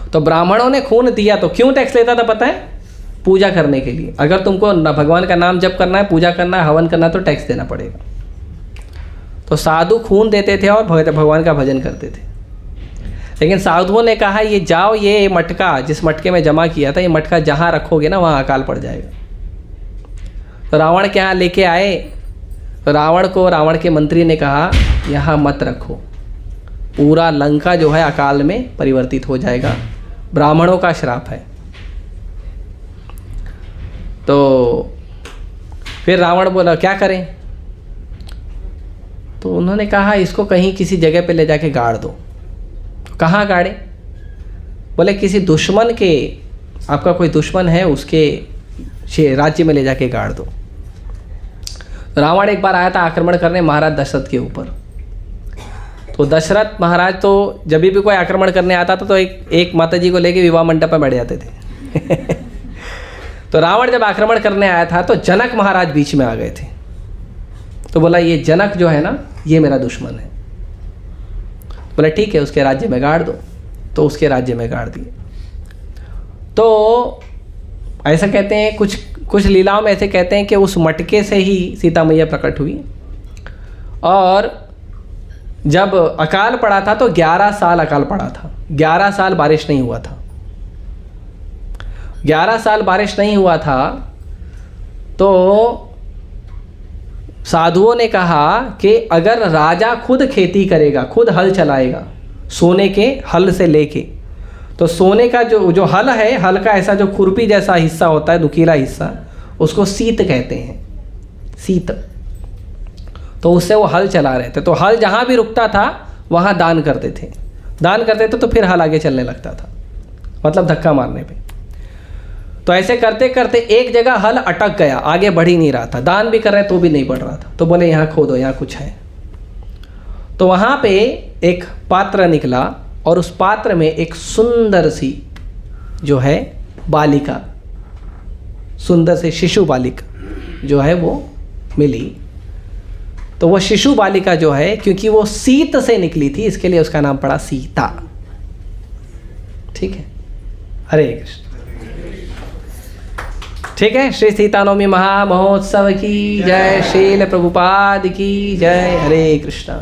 तो ब्राह्मणों ने खून दिया, तो क्यों टैक्स लेता था पता है? पूजा करने के लिए। अगर तुमको भगवान का नाम जप करना है, पूजा करना है, हवन करना है, तो टैक्स देना पड़ेगा। तो साधु खून देते थे और भगवान का भजन करते थे। लेकिन साधुओं ने कहा ये जाओ, ये मटका जिस मटके में जमा किया था, ये मटका जहाँ रखोगे ना वहाँ अकाल पड़ जाएगा। तो रावण के यहाँ लेके आए, तो रावण को रावण के मंत्री ने कहा यहाँ मत रखो, पूरा लंका जो है अकाल में परिवर्तित हो जाएगा, ब्राह्मणों का श्राप है। तो फिर रावण बोला क्या करें? तो उन्होंने कहा इसको कहीं किसी जगह पे ले जाके गाड़ दो। कहाँ गाड़े? बोले किसी दुश्मन के, आपका कोई दुश्मन है उसके राज्य में ले जाके गाड़ दो। रावण एक बार आया था आक्रमण करने महाराज दशरथ के ऊपर। तो दशरथ महाराज तो जब भी कोई आक्रमण करने आता था तो एक माता जी को लेके विवाह मंडप में बैठ जाते थे। तो रावण जब आक्रमण करने आया था तो जनक महाराज बीच में आ गए थे। तो बोला ये जनक जो है ना ये मेरा दुश्मन है। बोला ठीक है उसके राज्य में गाड़ दो। तो उसके राज्य में गाड़ दिए। तो ऐसा कहते हैं, कुछ लीलाओं में ऐसे कहते हैं कि उस मटके से ही सीता मैया प्रकट हुई। और जब अकाल पड़ा था तो 11 साल अकाल पड़ा था, 11 साल बारिश नहीं हुआ था। 11 साल बारिश नहीं हुआ था तो साधुओं ने कहा कि अगर राजा खुद खेती करेगा, खुद हल चलाएगा सोने के हल से लेके, तो सोने का जो हल है, हल का ऐसा जो खुरपी जैसा हिस्सा होता है, नुकीला हिस्सा, उसको सीत कहते हैं, सीत। तो उससे वो हल चला रहे थे। तो हल जहाँ भी रुकता था वहाँ दान करते थे, दान करते थे तो फिर हल आगे चलने लगता था, मतलब धक्का मारने पे। तो ऐसे करते करते एक जगह हल अटक गया, आगे बढ़ ही नहीं रहा था, दान भी कर रहे तो भी नहीं बढ़ रहा था। तो बोले यहाँ खोदो, यहाँ कुछ है। तो वहाँ पे एक पात्र निकला और उस पात्र में एक सुंदर सी जो है बालिका, सुंदर सी शिशु बालिका जो है वो मिली। तो वो शिशु बालिका जो है, क्योंकि वो सीत से निकली थी इसके लिए उसका नाम पड़ा सीता। ठीक है, हरे कृष्ण। ठीक है, श्री सीतानवमी महामहोत्सव की जय, श्रील प्रभुपाद की जय, हरे कृष्णा।